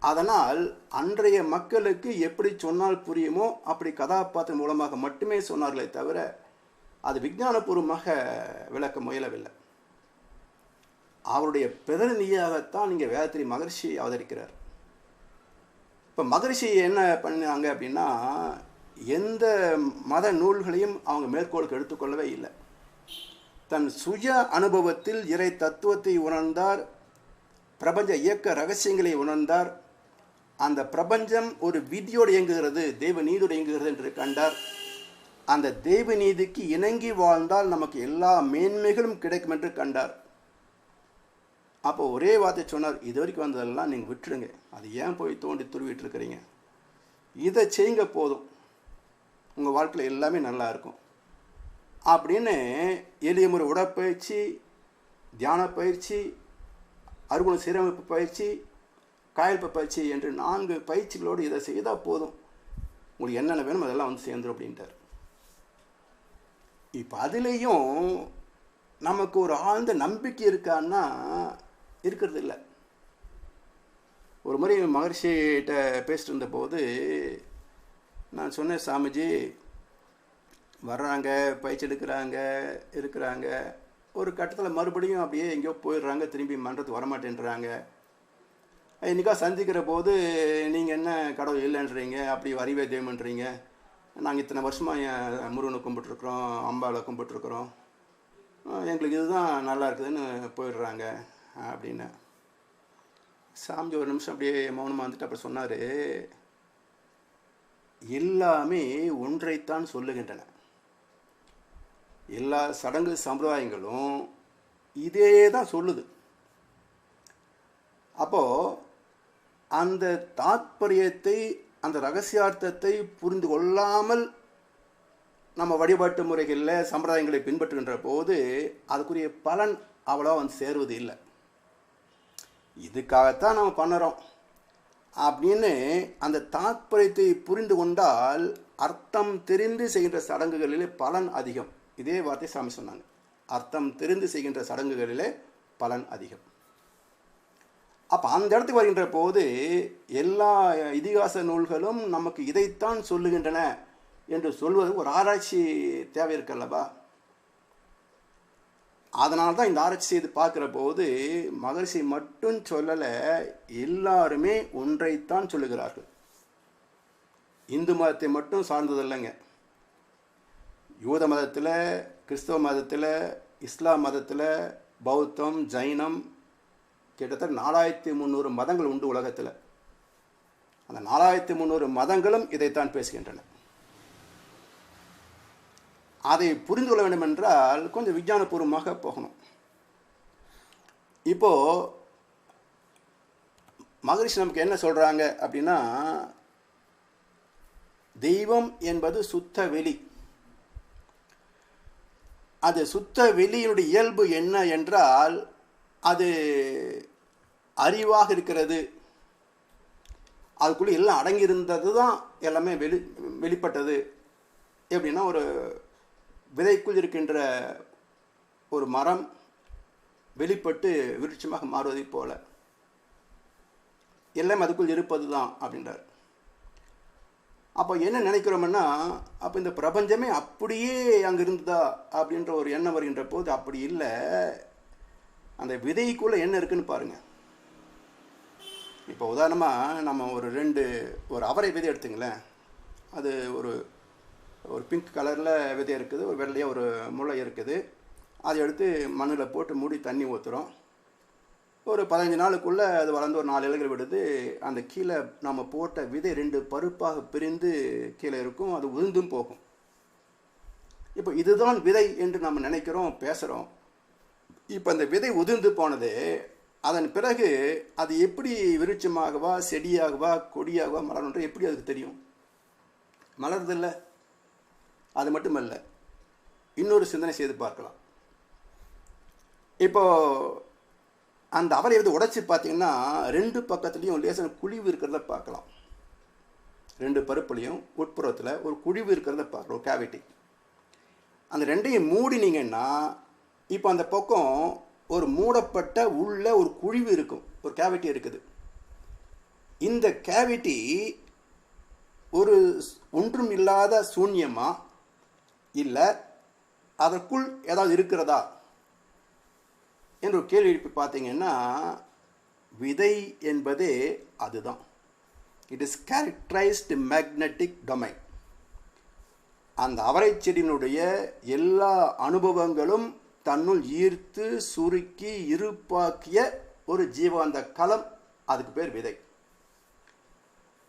அதனால் அன்றைய மக்களுக்கு எப்படி சொன்னால் புரியுமோ அப்படி கதாபாத்திரம் மூலமாக மட்டுமே சொன்னார்களே தவிர அது விஞ்ஞானபூர்வமாக விளக்க முயலவில்லை. அவருடைய பிரதிநிதியாகத்தான் இங்கே வேதத்திரி மகரிஷி அவதரிக்கிறார். இப்போ மகரிஷி என்ன பண்ணாங்க அப்படின்னா, எந்த மத நூல்களையும் அவங்க மேற்கோளுக்கு எடுத்துக்கொள்ளவே இல்லை. தன் சுய அனுபவத்தில் இறை தத்துவத்தை உணர்ந்தார், பிரபஞ்ச இயக்க ரகசியங்களை உணர்ந்தார், அந்த பிரபஞ்சம் ஒரு விதியோடு இயங்குகிறது, தெய்வ நீதியோடு இயங்குகிறது என்று கண்டார். அந்த தெய்வ நீதிக்கு இணங்கி வாழ்ந்தால் நமக்கு எல்லா மேன்மைகளும் கிடைக்கும் என்று கண்டார். அப்போ ஒரே வார்த்தை சொன்னார், இது வரைக்கும் வந்ததெல்லாம் நீங்கள் விட்டுடுங்க, அது ஏன் போய் தோண்டி துருவிட்டு இருக்கிறீங்க, இதை செய்யுங்க போதும், உங்கள் வாழ்க்கையில் எல்லாமே நல்லா இருக்கும் அப்படின்னு எளிய முறை உடற்பயிற்சி, தியான பயிற்சி, அறுகுண சீரமைப்பு பயிற்சி, காயல்ப பயிற்சி என்று 4 பயிற்சிகளோடு இதை செய்தால் போதும், உங்களுக்கு என்னென்ன வேணும் அதெல்லாம் சேர்ந்துடும் அப்படின்ட்டார். இப்போ அதுலேயும் நமக்கு ஒரு ஆழ்ந்த நம்பிக்கை இருக்கான்னா இருக்கிறது இல்லை. ஒரு முறை மகரிஷிகிட்ட பேசிட்டு இருந்தபோது நான் சொன்னேன், சாமிஜி வர்றாங்க, பயிற்சி இருக்கிறாங்க, ஒரு கட்டத்தில் மறுபடியும் அப்படியே எங்கேயோ போயிடுறாங்க, திரும்பி மன்றத்துக்கு வரமாட்டேன்றாங்க. இன்றைக்கா சந்திக்கிற போது நீங்கள் என்ன கடவுள் இல்லைன்றீங்க, அப்படி அறிவே தெய்வம்ன்றீங்க, நாங்கள் இத்தனை வருஷமாக முருகனை கும்பிட்டுருக்குறோம், அம்பாவை கும்பிட்டுருக்குறோம், எங்களுக்கு இதுதான் நல்லா இருக்குதுன்னு போயிடுறாங்க அப்படின்னு. சாமி ஒரு நிமிஷம் அப்படியே மௌனமாக வந்துட்டு அப்புறம் சொன்னார், எல்லாமே ஒன்றைத்தான் சொல்லுகின்றன, எல்லா சடங்கு சம்பிரதாயங்களும் இதே தான் சொல்லுது. அப்போது அந்த தாத்பரியத்தை, அந்த ரகசியார்த்தத்தை புரிந்து கொள்ளாமல் நம்ம வழிபாட்டு முறைகளில் சம்பிரதாயங்களை பின்பற்றுகின்ற போது அதுக்குரிய பலன் அவ்வளோ சேருவது இல்லை. இதுக்காகத்தான் நம்ம பண்ணுறோம், அப்படின்னு அந்த தாத்பரியத்தை புரிந்து கொண்டால் அர்த்தம் தெரிந்து செய்கின்ற சடங்குகளிலே பலன் அதிகம். இதே வார்த்தை சாமி சொன்னாங்க, அர்த்தம் தெரிந்து செய்கின்ற சடங்குகளிலே பலன் அதிகம். அப்போ அந்த இடத்துக்கு வருகின்ற போது எல்லா இதிகாச நூல்களும் நமக்கு இதைத்தான் சொல்லுகின்றன என்று சொல்வது ஒரு ஆராய்ச்சி தேவை இருக்கல்லவா. அதனால தான் இந்த ஆராய்ச்சி செய்து பார்க்குற போது மகரிஷி மட்டும் சொல்லலை, எல்லாருமே ஒன்றைத்தான் சொல்லுகிறார்கள். இந்து மதத்தை மட்டும் சார்ந்ததில்லைங்க. யூத மதத்தில், கிறிஸ்தவ மதத்தில், இஸ்லாம் மதத்தில், பௌத்தம், ஜைனம், கிட்டத்தட்ட 4300 மதங்கள் உண்டு உலகத்தில். அந்த 4300 மதங்களும் இதைத்தான் பேசுகின்றன. அதை புரிந்து கொள்ள வேண்டும் என்றால் கொஞ்சம் விஞ்ஞானபூர்வமாக போகணும். இப்போது மகரிஷி நமக்கு என்ன சொல்கிறாங்க அப்படின்னா, தெய்வம் என்பது சுத்த வெளி. அது சுத்த வெளியினுடைய இயல்பு என்ன என்றால் அது அறிவாக இருக்கிறது. அதுக்குள்ளே எல்லாம் அடங்கியிருந்தது தான் எல்லாமே வெளிப்பட்டது. எப்படின்னா, ஒரு விதைக்குள் இருக்கின்ற ஒரு மரம் வெளிப்பட்டு விருட்சமாக மாறுவதை போல எல்லாம் அதுக்குள் இருப்பது தான் அப்படின்றார். அப்போ என்ன நினைக்கிறோம்னா, அப்போ இந்த பிரபஞ்சமே அப்படியே அங்கே இருந்ததா அப்படின்ற ஒரு எண்ணம் வருகின்ற போது அப்படி இல்லை. அந்த விதைக்குள்ளே என்ன இருக்குன்னு பாருங்கள். இப்போ உதாரணமாக நம்ம ஒரு அவரை விதை எடுத்துங்களேன். அது ஒரு பிங்க் கலரில் விதை இருக்குது, ஒரு வெள்ளையாக ஒரு முளை இருக்குது. அதை எடுத்து மண்ணில் போட்டு மூடி தண்ணி ஊற்றுறோம். ஒரு 15 நாளுக்குள்ளே அது வளர்ந்து ஒரு 4 இலைகள் விடுது. அந்த கீழே நம்ம போட்ட விதை 2 பருப்பாக பிரிந்து கீழே இருக்கும், அது உதிர்ந்தும் போகும். இப்போ இதுதான் விதை என்று நம்ம நினைக்கிறோம், பேசுகிறோம். இப்போ அந்த விதை உதிர்ந்து போனது, அதன் பிறகு அது எப்படி விருட்சமாகவா, செடியாகவா, கொடியாகவா மலர்ன்ற எப்படி அதுக்கு தெரியும்? மலர்தில்லை. அது மட்டுமல்ல, இன்னொரு சிந்தனை செய்து பார்க்கலாம். இப்போது அந்த அவரை உடைச்சி பார்த்தீங்கன்னா 2 பக்கத்துலேயும் லேசான குழிவு இருக்கிறத பார்க்கலாம். 2 பருப்புலையும் உட்புறத்தில் ஒரு குழிவு இருக்கிறத பார்க்கலாம், ஒரு கேவிட்டி. அந்த 2ஐயும் மூடினீங்கன்னா இப்போ அந்த பக்கம் ஒரு மூடப்பட்ட உள்ள ஒரு குழிவு இருக்கும், ஒரு கேவிட்டி இருக்குது. இந்த கேவிட்டி ஒரு ஒன்றும் இல்லாத சூன்யமா இல்லை அதற்குள் ஏதாவது இருக்கிறதா என்று ஒரு கேள்வி எழுப்பி பார்த்தீங்கன்னா, விதை என்பதே அதுதான். It is characterised magnetic domain. அந்த அவரை செடியினுடைய எல்லா அனுபவங்களும் தன்னுள் ஈர்த்து சுருக்கி இருப்பாக்கிய ஒரு ஜீவாந்த களம், அதுக்கு பேர் விதை.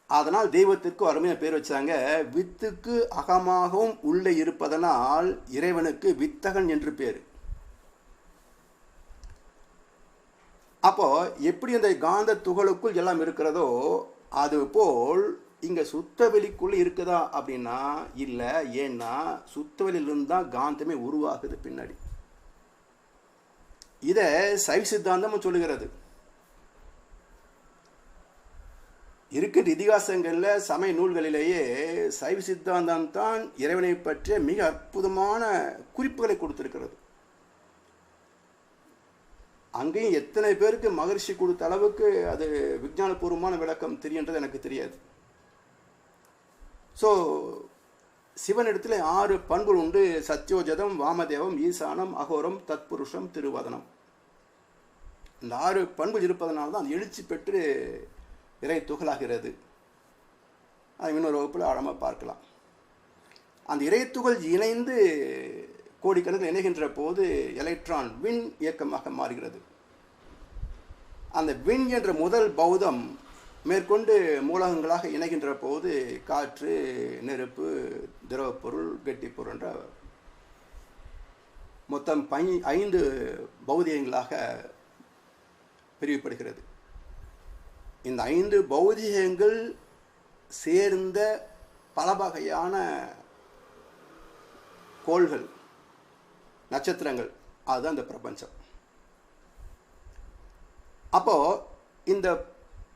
அதனால் தெய்வத்திற்கு அருமையான பேர் வச்சாங்க. வித்துக்கு அகமாகவும் உள்ளே இருப்பதனால் இறைவனுக்கு வித்தகன் என்று பேர். அப்போ எப்படி அந்த காந்த துகளுக்குள் எல்லாம் இருக்கிறதோ அதுபோல் இங்கே சுத்தவெளிக்குள்ளே இருக்குதா அப்படின்னா இல்லை. ஏன்னா சுத்தவெளியிலிருந்து தான் காந்தமே உருவாகுது பின்னாடி. இதை சைவ சித்தாந்தமும் சொல்லுகிறது. இருக்கின்ற இதிகாசங்களில், சமய நூல்களிலேயே சைவ சித்தாந்தம் தான் இறைவனை பற்றிய மிக அற்புதமான குறிப்புகளை கொடுத்திருக்கிறது. அங்கேயும் எத்தனை பேருக்கு மகரிஷி கொடுத்த அளவுக்கு அது விஞ்ஞானபூர்வமான விளக்கம் தெரியுன்றது எனக்கு தெரியாது. ஸோ சிவனிடத்தில் 6 பண்புகள் உண்டு. சத்யோஜதம், வாமதேவம், ஈசானம், அகோரம், தத்புருஷம், திருவதனம். இந்த 6 பண்புகள் இருப்பதனால தான் அது எழுச்சி பெற்று இறை துகளாகிறது. அது இன்னொரு வகுப்பில் ஆழமாக பார்க்கலாம். அந்த இறை துகள் இணைந்து கோடிக்கணக்கில் இணைகின்ற போது எலக்ட்ரான் விண் இயக்கமாக மாறுகிறது. அந்த விண் என்ற முதல் பௌதம் மேற்கொண்டு மூலகங்களாக இணைகின்ற போது காற்று, நெருப்பு, திரவப்பொருள், கெட்டிப்பொருள் என்ற மொத்தம் 5 பௌதிகங்களாக பிரிவுபடுகிறது. இந்த 5 பௌதிகங்கள் சேர்ந்த பல வகையான கோள்கள், நட்சத்திரங்கள், அதுதான் இந்த பிரபஞ்சம். அப்போது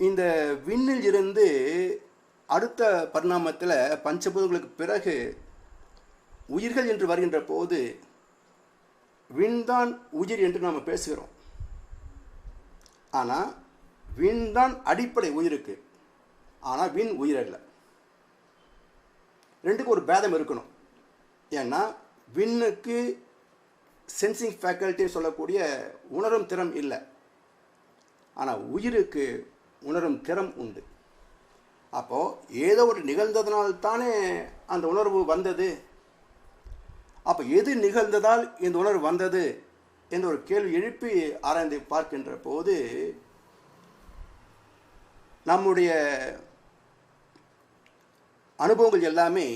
இந்த விண்ணில் இருந்து அடுத்த பரிணாமத்தில் பஞ்சபூதங்களுக்கு பிறகு உயிர்கள் என்று வருகின்ற போது விண்தான் உயிர் என்று நாம் பேசுகிறோம். ஆனால் விண்தான் அடிப்படை உயிருக்கு. ஆனால் விண் உயிர் அல்ல. ரெண்டுக்கும் ஒரு பேதம் இருக்கணும். ஏன்னா விண்ணுக்கு சென்சிங் ஃபேக்கல்ட்டி சொல்லக்கூடிய உணரும் திறம் இல்லை. ஆனால் உயிருக்கு உணரும் திறம் உண்டு. அப்போது ஏதோ ஒரு நிகழ்ந்ததுனால்தானே அந்த உணர்வு வந்தது. அப்போ எது நிகழ்ந்ததால் இந்த உணர்வு வந்தது என்ற ஒரு கேள்வி எழுப்பி ஆராய்ந்து பார்க்கின்ற போது நம்முடைய அனுபவங்கள் எல்லாமே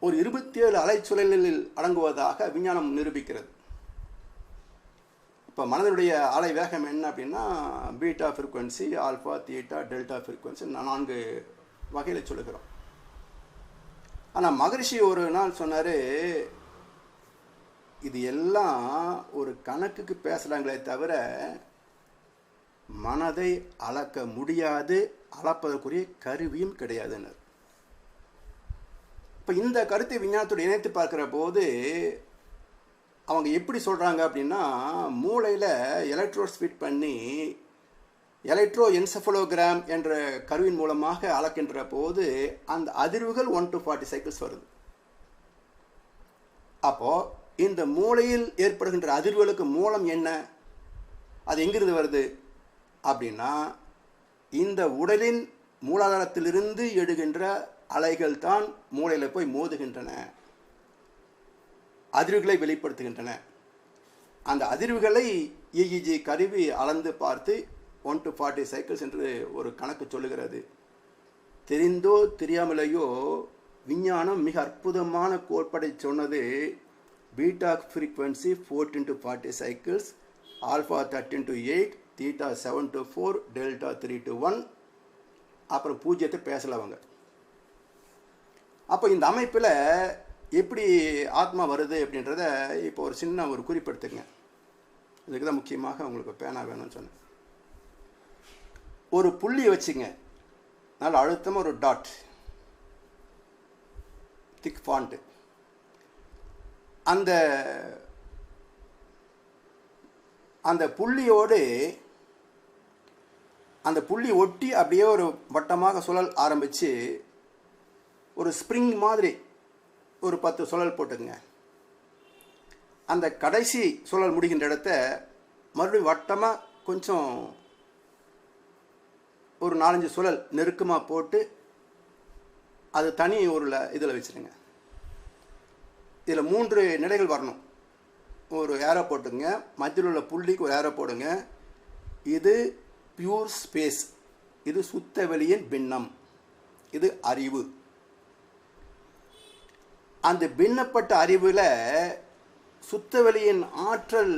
ஒரு 27 அலைச்சுழலில் அடங்குவதாக விஞ்ஞானம் நிரூபிக்கிறது. இப்போ மனதினுடைய அலை வேகம் என்ன அப்படின்னா beta frequency, alpha, theta, delta frequency 4 வகையில் சொல்லுகிறோம். ஆனால் மகரிஷி ஒரு நாள் சொன்னார், இது எல்லாம் ஒரு கணக்குக்கு பேசுகிறாங்களே தவிர மனதை அளக்க முடியாது, அளப்பதற்குரிய கருவியும் கிடையாதுன்னு. இப்போ இந்த கருத்தை விஞ்ஞானத்தோடு இணைத்து பார்க்குற போது அவங்க எப்படி சொல்கிறாங்க அப்படின்னா, மூளையில் எலக்ட்ரோட்ஸ் ஃபிட் பண்ணி எலக்ட்ரோ என்செஃபலோகிராம் என்ற கருவின் மூலமாக அளக்கின்ற போது அந்த அதிர்வுகள் 1 to 40 சைக்கிள்ஸ் வருது. அப்போது இந்த மூளையில் ஏற்படுகின்ற அதிர்வுகளுக்கு மூலம் என்ன, அது எங்கிருந்து வருது அப்படின்னா இந்த உடலின் மூலாதாரத்திலிருந்து எடுகின்ற அலைகள் தான் மூளையில் போய் மோதுகின்றன, அதிர்வுகளை வெளிப்படுத்துகின்றன. அந்த அதிர்வுகளை EEG கருவி அளந்து பார்த்து 1 to 40 சைக்கிள்ஸ் என்று ஒரு கணக்கு சொல்லுகிறது. தெரிந்தோ தெரியாமலேயோ விஞ்ஞானம் மிக அற்புதமான கோட்பாடை சொன்னது. Beta frequency 14 to 40 cycles, alpha 13 to 8, theta 7 to 4, delta 3 to 1, அப்புறம் 0 பேசல அவங்க. அப்போ இந்த அமைப்பில் எப்படி ஆத்மா வருது அப்படின்றத இப்போ ஒரு சின்ன ஒரு குறிப்பெடுத்துங்க. இதுக்கு தான் முக்கியமாக உங்களுக்கு பேனா வேணும்னு சொன்னேன். ஒரு புள்ளி வச்சுங்க, நல்ல அழுத்தமாக ஒரு டாட், திக் ஃபாண்ட்டு. அந்த புள்ளியோடு அந்த புள்ளி ஒட்டி அப்படியே ஒரு வட்டமாக சுழல் ஆரம்பித்து ஒரு ஸ்ப்ரிங் மாதிரி ஒரு 10 சுழல் போட்டுங்க. அந்த கடைசி சுழல் முடிகின்ற இடத்த மறுபடியும் வட்டமாக கொஞ்சம் ஒரு 4-5 சுழல் நெருக்கமாக போட்டு அது தனி ஒரு இதில் வச்சுருங்க. இதில் 3 நிலைகள் வரணும். ஒரு ஏரோ போட்டுங்க, மத்தியில் உள்ள புள்ளிக்கு ஒரு ஏரோ போடுங்க. இது பியூர் ஸ்பேஸ், இது சுத்த வெளியின் பின்னம், இது அறிவு. அந்த பின்னப்பட்ட அறிவில் சுத்த வெளியின் ஆற்றல்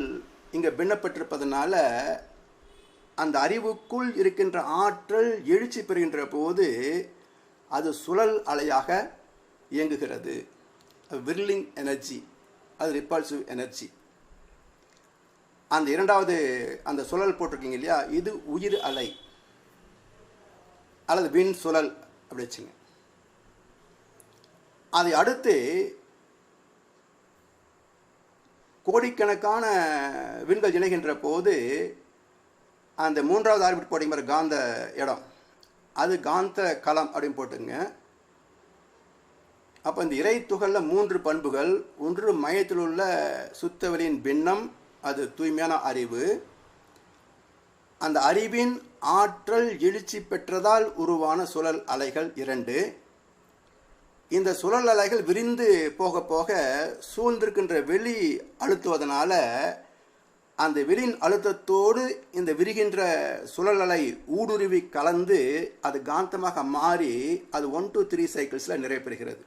இங்கே பின்னப்பட்டிருப்பதனால அந்த அறிவுக்குள் இருக்கின்ற ஆற்றல் எழுச்சி பெறுகின்ற போது அது சுழல் அலையாக இயங்குகிறது. விர்லிங் எனர்ஜி, அது ரிப்பல்சிவ் எனர்ஜி. அந்த இரண்டாவது அந்த சுழல் போட்டிருக்கீங்க இல்லையா, இது உயிர் அலை அல்லது விண் சுழல் அப்படி வச்சுங்க. அதை அடுத்து கோடிக்கணக்கான விண்கள் இணைகின்ற போது அந்த 3வது ஆர்பிட் போட்டிங்க பாரு, காந்த இடம், அது காந்த களம் அப்படின்னு போட்டுங்க. அப்போ இந்த இறை துகளில் 3 பண்புகள். ஒன்று மையத்தில் உள்ள சுத்தவெளியின் பின்னம், அது தூய்மையான அறிவு. அந்த அறிவின் ஆற்றல் எழுச்சி பெற்றதால் உருவான சுழல் அலைகள் 2. இந்த சுழல் அலைகள் விரிந்து போக போக சூழ்ந்திருக்கின்ற வெளி அழுத்துவதனால அந்த வெளியின் அழுத்தத்தோடு இந்த விரிகின்ற சுழல் அலை ஊடுருவி கலந்து அது காந்தமாக மாறி அது 1 to 3 சைக்கிள்ஸில் நிறைவேறுகிறது.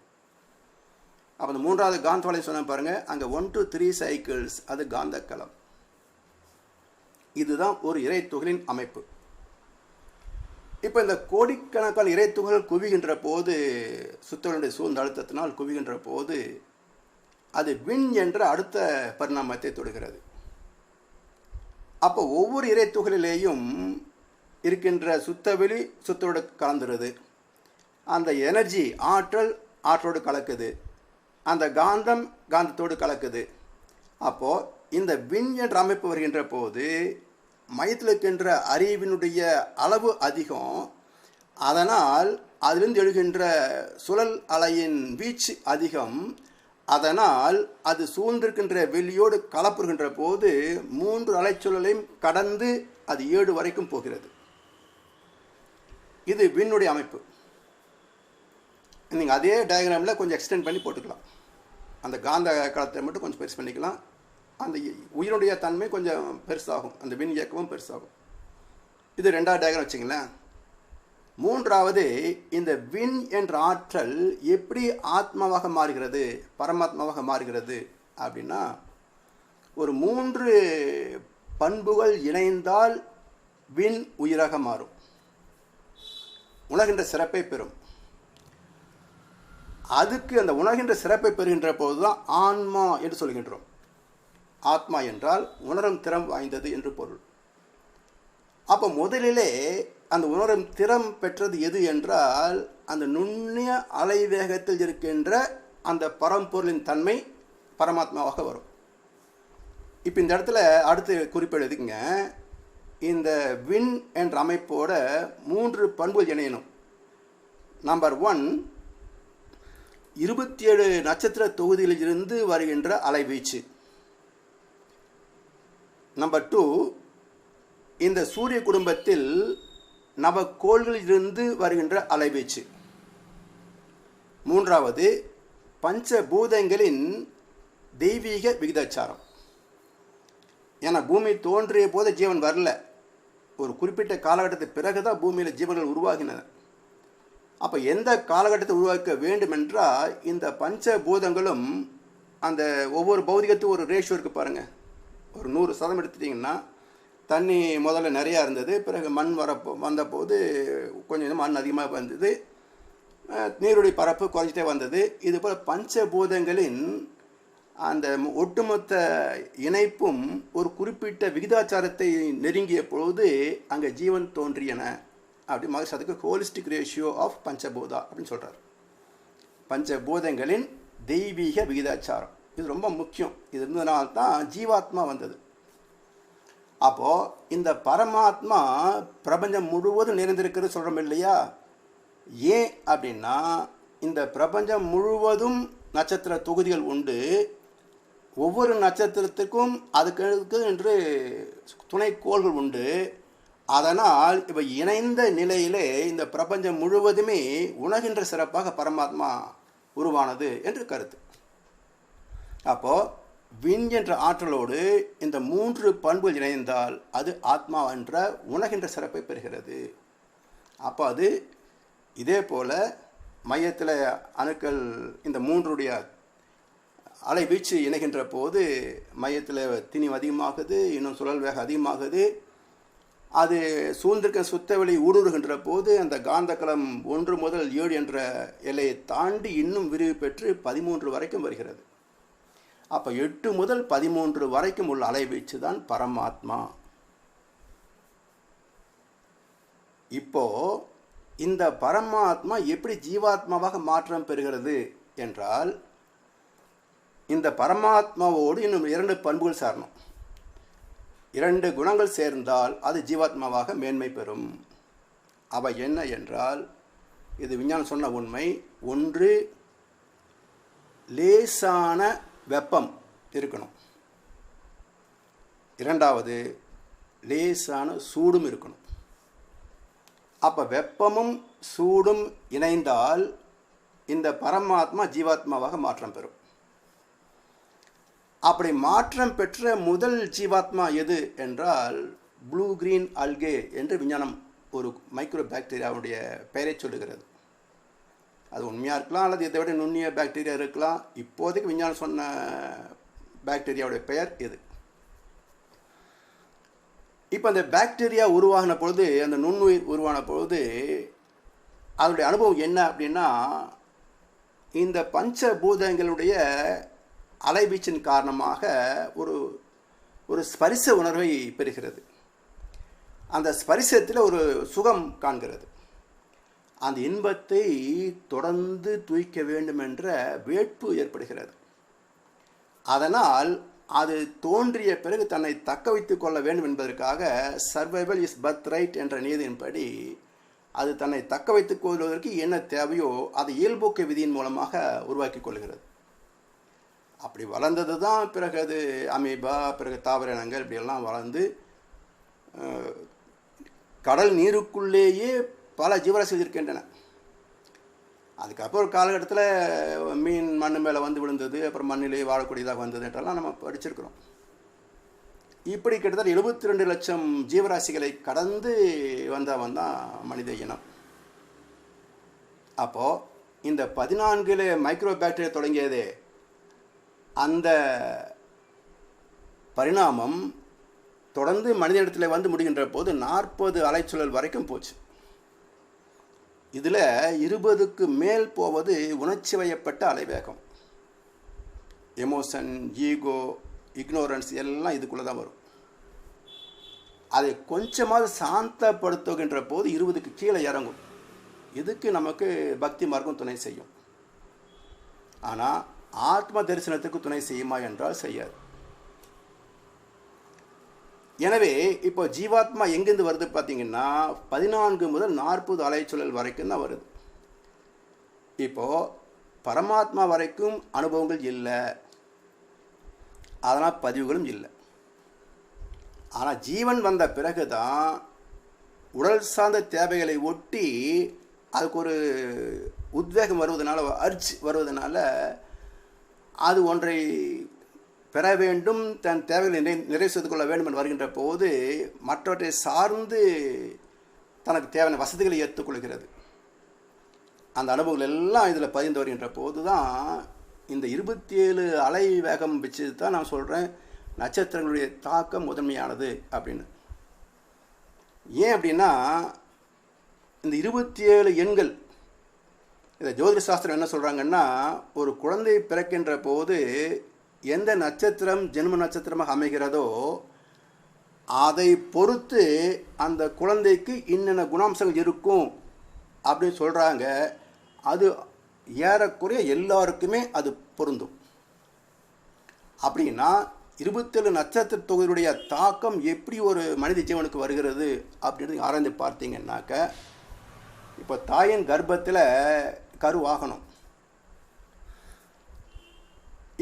அப்போ அந்த 3வது காந்த வலை சொன்ன பாருங்கள், அங்கே 1 to 3 சைக்கிள்ஸ், அது காந்த களம். இதுதான் ஒரு இறைத்துகளின் அமைப்பு. இப்போ இந்த கோடிக்கணக்கான இறைத்துகள் குவிகின்ற போது, சுத்தவனுடைய சூழ்ந்த அழுத்தத்தினால் குவிகின்ற போது அது விண் என்ற அடுத்த பரிணாமத்தை தொடுகிறது. அப்போ ஒவ்வொரு இறைத்துகளிலேயும் இருக்கின்ற சுத்தவெளி சுத்தோடு கலந்துருது, அந்த எனர்ஜி ஆற்றல் ஆற்றோடு கலக்குது, அந்த காந்தம் காந்தத்தோடு கலக்குது. அப்போது இந்த விண் என்ற அமைப்பு வருகின்ற போது மையத்தில் இருக்கின்ற அறிவினுடைய அளவு அதிகம், அதனால் அதிலிருந்து எழுகின்ற சுழல் அலையின் வீச்சு அதிகம். அதனால் அது சூழ்ந்திருக்கின்ற வெளியோடு கலப்புகின்ற போது 3 அலைச்சூழலையும் கடந்து அது 7 வரைக்கும் போகிறது. இது விண்ணுடைய அமைப்பு. நீங்கள் அதே டயக்ராமில் கொஞ்சம் எக்ஸ்டெண்ட் பண்ணி போட்டுக்கலாம். அந்த காந்த களத்தை மட்டும் கொஞ்சம் பெருசு பண்ணிக்கலாம். அந்த உயிரினுடைய தன்மை கொஞ்சம் பெருசாகும், அந்த விண் இயக்கமும் பெருசாகும். இது 2வது டயக்ராம் வச்சுங்களேன். 3வது, இந்த விண் என்ற ஆற்றல் எப்படி ஆத்மாவாக மாறுகிறது, பரமாத்மாவாக மாறுகிறது அப்படின்னா, ஒரு 3 பண்புகள் இணைந்தால் விண் உயிராக மாறும், உணர்கின்ற சிறப்பை பெறும். அதுக்கு அந்த உணர்கின்ற சிறப்பை பெறுகின்ற போது தான் ஆன்மா என்று சொல்கின்றோம். ஆத்மா என்றால் உணரும் திறம் வாய்ந்தது என்று பொருள். அப்போ முதலிலே அந்த உணரும் திறம் பெற்றது எது என்றால், அந்த நுண்ணிய அலைவேகத்தில் இருக்கின்ற அந்த பரம்பொருளின் தன்மை பரமாத்மாவாக வரும். இப்போ இந்த இடத்துல அடுத்து குறிப்பிடுதுங்க, இந்த விண் என்ற அமைப்போட 3 பண்புகள் இணையணும். நம்பர் 1, 27 நட்சத்திர தொகுதிகளில் இருந்து வருகின்ற அலைவீச்சு. நம்பர் 2, இந்த சூரிய குடும்பத்தில் நவக்கோள்களில் இருந்து வருகின்ற அலைவீச்சு. 3வது, பஞ்சபூதங்களின் தெய்வீக விகிதாச்சாரம். ஏன்னா பூமி தோன்றிய போது ஜீவன் வரல, ஒரு குறிப்பிட்ட காலகட்டத்துக்கு பிறகு தான் பூமியில் ஜீவன்கள் உருவாகின. அப்போ எந்த காலகட்டத்தை உருவாக்க வேண்டும் என்றால், இந்த பஞ்சபூதங்களும் அந்த ஒவ்வொரு பௌதிகத்துக்கும் ஒரு ரேஷியோ இருக்குது பாருங்கள். ஒரு 100% எடுத்துட்டிங்கன்னா, தண்ணி முதல்ல நிறையா இருந்தது, பிறகு மண் வந்தபோது கொஞ்சம் மண் அதிகமாக வந்தது, நீருடைய பரப்பு குறைஞ்சிட்டே வந்தது. இதுபோல் பஞ்சபூதங்களின் அந்த ஒட்டுமொத்த இணைப்பும் ஒரு குறிப்பிட்ட விகிதாச்சாரத்தை நெருங்கிய பொழுது அங்கே ஜீவன் தோன்றியன. அப்படி மகர்ஷி அதுக்கு ஹோலிஸ்டிக் ரேஷியோ ஆஃப் பஞ்சபூதா அப்படின்னு சொல்கிறார். பஞ்சபூதங்களின் தெய்வீக விகிதாச்சாரம் இது ரொம்ப முக்கியம். இது இருந்ததுனால்தான் ஜீவாத்மா வந்தது. அப்போது இந்த பரமாத்மா பிரபஞ்சம் முழுவதும் நிறைந்திருக்கிறது சொல்கிறோம் இல்லையா? ஏன் அப்படின்னா, இந்த பிரபஞ்சம் முழுவதும் நட்சத்திர தொகுதிகள் உண்டு. ஒவ்வொரு நட்சத்திரத்துக்கும் அதுக்கு என்று துணைக்கோள்கள் உண்டு. அதனால் இப்போ இணைந்த நிலையிலே இந்த பிரபஞ்சம் முழுவதுமே உணர்கின்ற சிறப்பாக பரமாத்மா உருவானது என்று கருத்து. அப்போது விண் என்ற ஆற்றலோடு இந்த 3 பண்புகள் இணைந்தால் அது ஆத்மா என்ற உணர்கின்ற சிறப்பை பெறுகிறது. அப்போ அது இதே போல் மையத்தில் அணுக்கள் இந்த 3உடைய அலைவீச்சு இணைகின்ற போது மையத்தில் திணிவு அதிகமாகுது, இன்னும் சுழல் வேகம் அதிகமாகுது. அது சூழ்ந்திருக்க சுத்தவெளி ஊடுருகின்ற போது அந்த காந்தக்களம் 1 முதல் 7 என்ற எல்லையை தாண்டி இன்னும் விரிவு பெற்று 13 வரைக்கும் வருகிறது. அப்போ 8 முதல் 13 வரைக்கும் உள்ள அலைவீச்சு தான் பரமாத்மா. இப்போ இந்த பரமாத்மா எப்படி ஜீவாத்மாவாக மாற்றம் பெறுகிறது என்றால், இந்த பரமாத்மாவோடு இன்னும் 2 பண்புகள் சாரணும். 2 குணங்கள் சேர்ந்தால் அது ஜீவாத்மாவாக மேன்மை பெறும். அவை என்ன என்றால், இது விஞ்ஞானம் சொன்ன உண்மை. 1, லேசான வெப்பம் இருக்கணும். 2வது, லேசான சூடும் இருக்கணும். அப்போ வெப்பமும் சூடும் இணைந்தால் இந்த பரமாத்மா ஜீவாத்மாவாக மாற்றம் பெறும். அப்படி மாற்றம் பெற்ற முதல் ஜீவாத்மா எது என்றால் ப்ளூ கிரீன் அல்கே என்று விஞ்ஞானம் ஒரு மைக்ரோ பாக்டீரியாவுடைய பெயரை சொல்லுகிறது. அது உண்மையாக இருக்கலாம், அல்லது இதை விட நுண்ணிய பாக்டீரியா இருக்கலாம். இப்போதைக்கு விஞ்ஞானம் சொன்ன பாக்டீரியாவுடைய பெயர் இது. இப்போ அந்த பாக்டீரியா உருவாகின பொழுது, அந்த நுண்ணுயிர் உருவான பொழுது அதனுடைய அனுபவம் என்ன அப்படின்னா, இந்த பஞ்சபூதங்களுடைய அலைவீச்சின் காரணமாக ஒரு ஸ்பரிச உணர்வை பெறுகிறது. அந்த ஸ்பரிசத்தில் ஒரு சுகம் காண்கிறது. அந்த இன்பத்தை தொடர்ந்து தூய்க்க வேண்டும் என்ற வேட்பு ஏற்படுகிறது. அதனால் அது தோன்றிய பிறகு தன்னை தக்க வைத்துக் கொள்ள வேண்டும் என்பதற்காக சர்வைவல் இஸ் பர்த் ரைட் என்ற நீதியின்படி அது தன்னை தக்க வைத்துக் கொள்வதற்கு என்ன தேவையோ அதை இயல்போக்கு விதியின் மூலமாக உருவாக்கி கொள்கிறது. அப்படி வளர்ந்தது தான் பிறகு அது அமீபா, பிறகு தாவர இனங்கள் இப்படியெல்லாம் வளர்ந்து கடல் நீருக்குள்ளேயே பல ஜீவராசிகள் இருக்கின்றன. அதுக்கப்புறம் ஒரு காலகட்டத்தில் மீன் மண் மேலே வந்து விழுந்தது, அப்புறம் மண்ணிலே வாழக்கூடியதாக வந்தது என்றெல்லாம் நம்ம படிச்சிருக்கிறோம். இப்படி கிட்டத்தட்ட 72 லட்சம் ஜீவராசிகளை கடந்து வந்தவன் தான் மனித இனம். அப்போது இந்த 14 மைக்ரோ பாக்டீரியா தொடங்கியதே அந்த பரிணாமம் தொடர்ந்து மனித இடத்துல வந்து முடிகின்ற போது 40 அலைச்சூழல் வரைக்கும் போச்சு. இதில் 20க்கு மேல் போவது உணர்ச்சி வயப்பட்ட அலைவேகம். எமோஷன், ஈகோ, இக்னோரன்ஸ் எல்லாம் இதுக்குள்ளே தான் வரும். அதை கொஞ்சமாவது சாந்தப்படுத்துகின்ற போது 20க்கு கீழே இறங்கும். இதுக்கு நமக்கு பக்தி மார்க்கம் துணை செய்யும். ஆனால் ஆத்ம தரிசனத்துக்கு துணை செய்யுமா என்றால் செய்யாது. எனவே இப்போ ஜீவாத்மா எங்கேருந்து வருது பார்த்தீங்கன்னா 14 முதல் 40 அலைச்சூழல் வரைக்கும் தான் வருது. இப்போது பரமாத்மா வரைக்கும் அனுபவங்கள் இல்லை, அதனால் பதிவுகளும் இல்லை. ஆனால் ஜீவன் வந்த பிறகு தான் உடல் சார்ந்த தேவைகளை ஒட்டி அதுக்கு ஒரு உத்வேகம் வருவதனால, அர்ஜ் வருவதனால அது ஒன்றை பெற வேண்டும், தன் தேவைகளை நிறைவு செய்து கொள்ள வேண்டும் என்று வருகின்ற போது மற்றவற்றை சார்ந்து தனக்கு தேவையான வசதிகளை ஏற்றுக்கொள்கிறது. அந்த அனுபவங்கள் எல்லாம் இதில் பதிந்து வருகின்ற போது தான் இந்த 27 அலை வேகம் வச்சு தான் நான் சொல்கிறேன் நட்சத்திரங்களுடைய தாக்கம் முதன்மையானது அப்படின்னு. ஏன் அப்படின்னா இந்த 27 எண்கள், இந்த ஜோதிட சாஸ்திரம் என்ன சொல்கிறாங்கன்னா, ஒரு குழந்தை பிறக்கின்ற போது எந்த நட்சத்திரம் ஜென்ம நட்சத்திரமாக அமைகிறதோ அதை பொறுத்து அந்த குழந்தைக்கு இன்னென்ன குணாம்சங்கள் இருக்கும் அப்படின்னு சொல்கிறாங்க. அது ஏறக்குறைய எல்லாருக்குமே அது பொருந்தும். அப்படின்னா 27 நட்சத்திர தொகுதியுடைய தாக்கம் எப்படி ஒரு மனித ஜீவனுக்கு வருகிறது அப்படின்னு ஆராய்ந்து பார்த்தீங்கன்னாக்க, இப்போ தாயின் கர்ப்பத்தில் கருவாகணும்.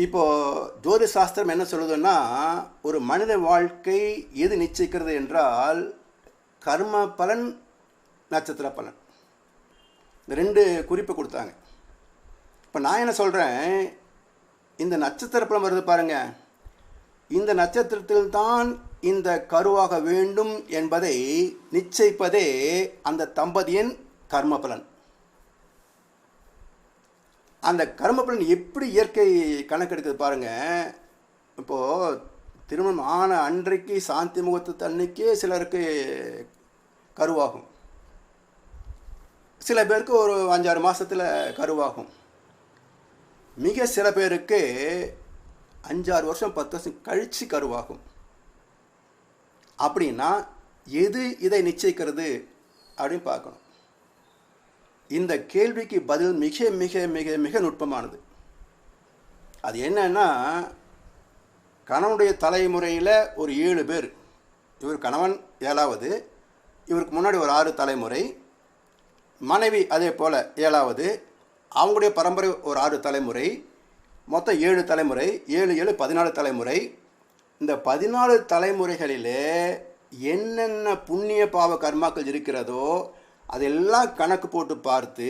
இப்போது ஜோதிட சாஸ்திரம் என்ன சொல்லுதுன்னா, ஒரு மனித வாழ்க்கை எது நிச்சயிக்கிறது என்றால் கர்ம பலன், நட்சத்திர பலன், இந்த 2 குறிப்பு கொடுத்தாங்க. இப்போ நான் என்ன சொல்கிறேன், இந்த நட்சத்திர பலன் வருது பாருங்கள், இந்த நட்சத்திரத்தில் தான் இந்த கருவாக வேண்டும் என்பதை நிச்சயிப்பதே அந்த தம்பதியின் கர்ம பலன். அந்த கர்ம பலன் எப்படி இயற்கை கணக்கெடுக்குது பாருங்கள். இப்போது திருமணம் ஆன அன்றைக்கு சாந்தி முகூர்த்தத்து அன்னைக்கே சிலருக்கு கருவாகும், சில பேருக்கு ஒரு 5-6 மாதத்தில் கருவாகும், மிக சில பேருக்கு 5-6 வருஷம் 10 வருஷம் கழித்து கருவாகும். அப்படின்னா எது இதை நிச்சயிக்கிறது அப்படின்னு பார்க்கணும். இந்த கேள்விக்கு பதில் மிக மிக மிக மிக நுட்பமானது. அது என்னன்னா, கணவனுடைய தலைமுறையில் ஒரு 7 பேர், இவர் கணவன் 7வது, இவருக்கு முன்னாடி ஒரு 6 தலைமுறை, மனைவி அதே போல் 7வது, அவங்களுடைய பரம்பரை ஒரு 6 தலைமுறை, மொத்தம் 7 தலைமுறை, 7 7 14 தலைமுறை. இந்த 14 தலைமுறைகளிலே என்னென்ன புண்ணிய பாவ கர்மாக்கள் இருக்கிறதோ அதெல்லாம் கணக்கு போட்டு பார்த்து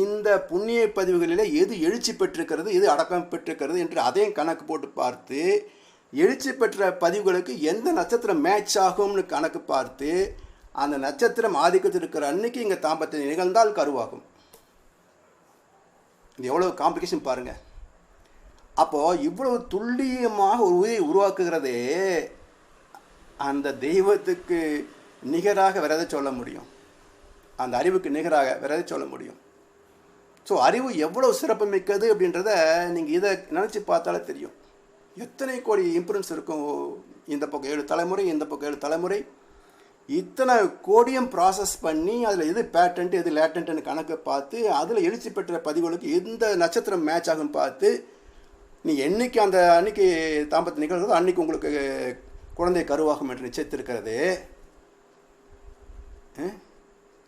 இந்த புண்ணிய பதிவுகளில் எது எழுச்சி பெற்றிருக்கிறது, எது அடக்கம் பெற்றிருக்கிறது என்று அதையும் கணக்கு போட்டு பார்த்து எழுச்சி பெற்ற பதிவுகளுக்கு எந்த நட்சத்திரம் மேட்ச் ஆகும்னு கணக்கு பார்த்து அந்த நட்சத்திரம் ஆதிக்கத்தில் இருக்கிற அன்னைக்கு இங்கே தாம்பத்தியம் நிகழ்ந்தால் கருவாகும். இது எவ்வளோ காம்ப்ளிகேஷன் பாருங்கள். அப்போது இவ்வளவு துல்லியமாக ஒரு உயிரை உருவாக்குகிறதே அந்த தெய்வத்துக்கு நிகராக வேற எதை சொல்ல முடியும், அந்த அறிவுக்கு நிகராக வேற எதை சொல்ல முடியும். ஸோ அறிவு எவ்வளோ சிறப்பு மிக்கது அப்படின்றத நீங்கள் இதை நினச்சி பார்த்தாலே தெரியும். எத்தனை கோடி இம்ப்ரூவ்ஸ் இருக்கும். இந்த பக்கம் 7 தலைமுறை, இந்த பக்கம் 7 தலைமுறை, இத்தனை கோடியும் ப்ராசஸ் பண்ணி அதில் எது பேட்டன்ட் எது லேட்டன்ட்னு கணக்கை பார்த்து அதில் எழுச்சி பெற்ற பதிவுகளுக்கு எந்த நட்சத்திரம் மேட்ச் ஆகும் பார்த்து நீ என்னைக்கு அந்த அன்னைக்கு தாம்பத்தியம் நிகழ்கிறதோ அன்னைக்கு உங்களுக்கு குழந்தை கருவாகும் என்று நிச்சயித்திருக்கிறது.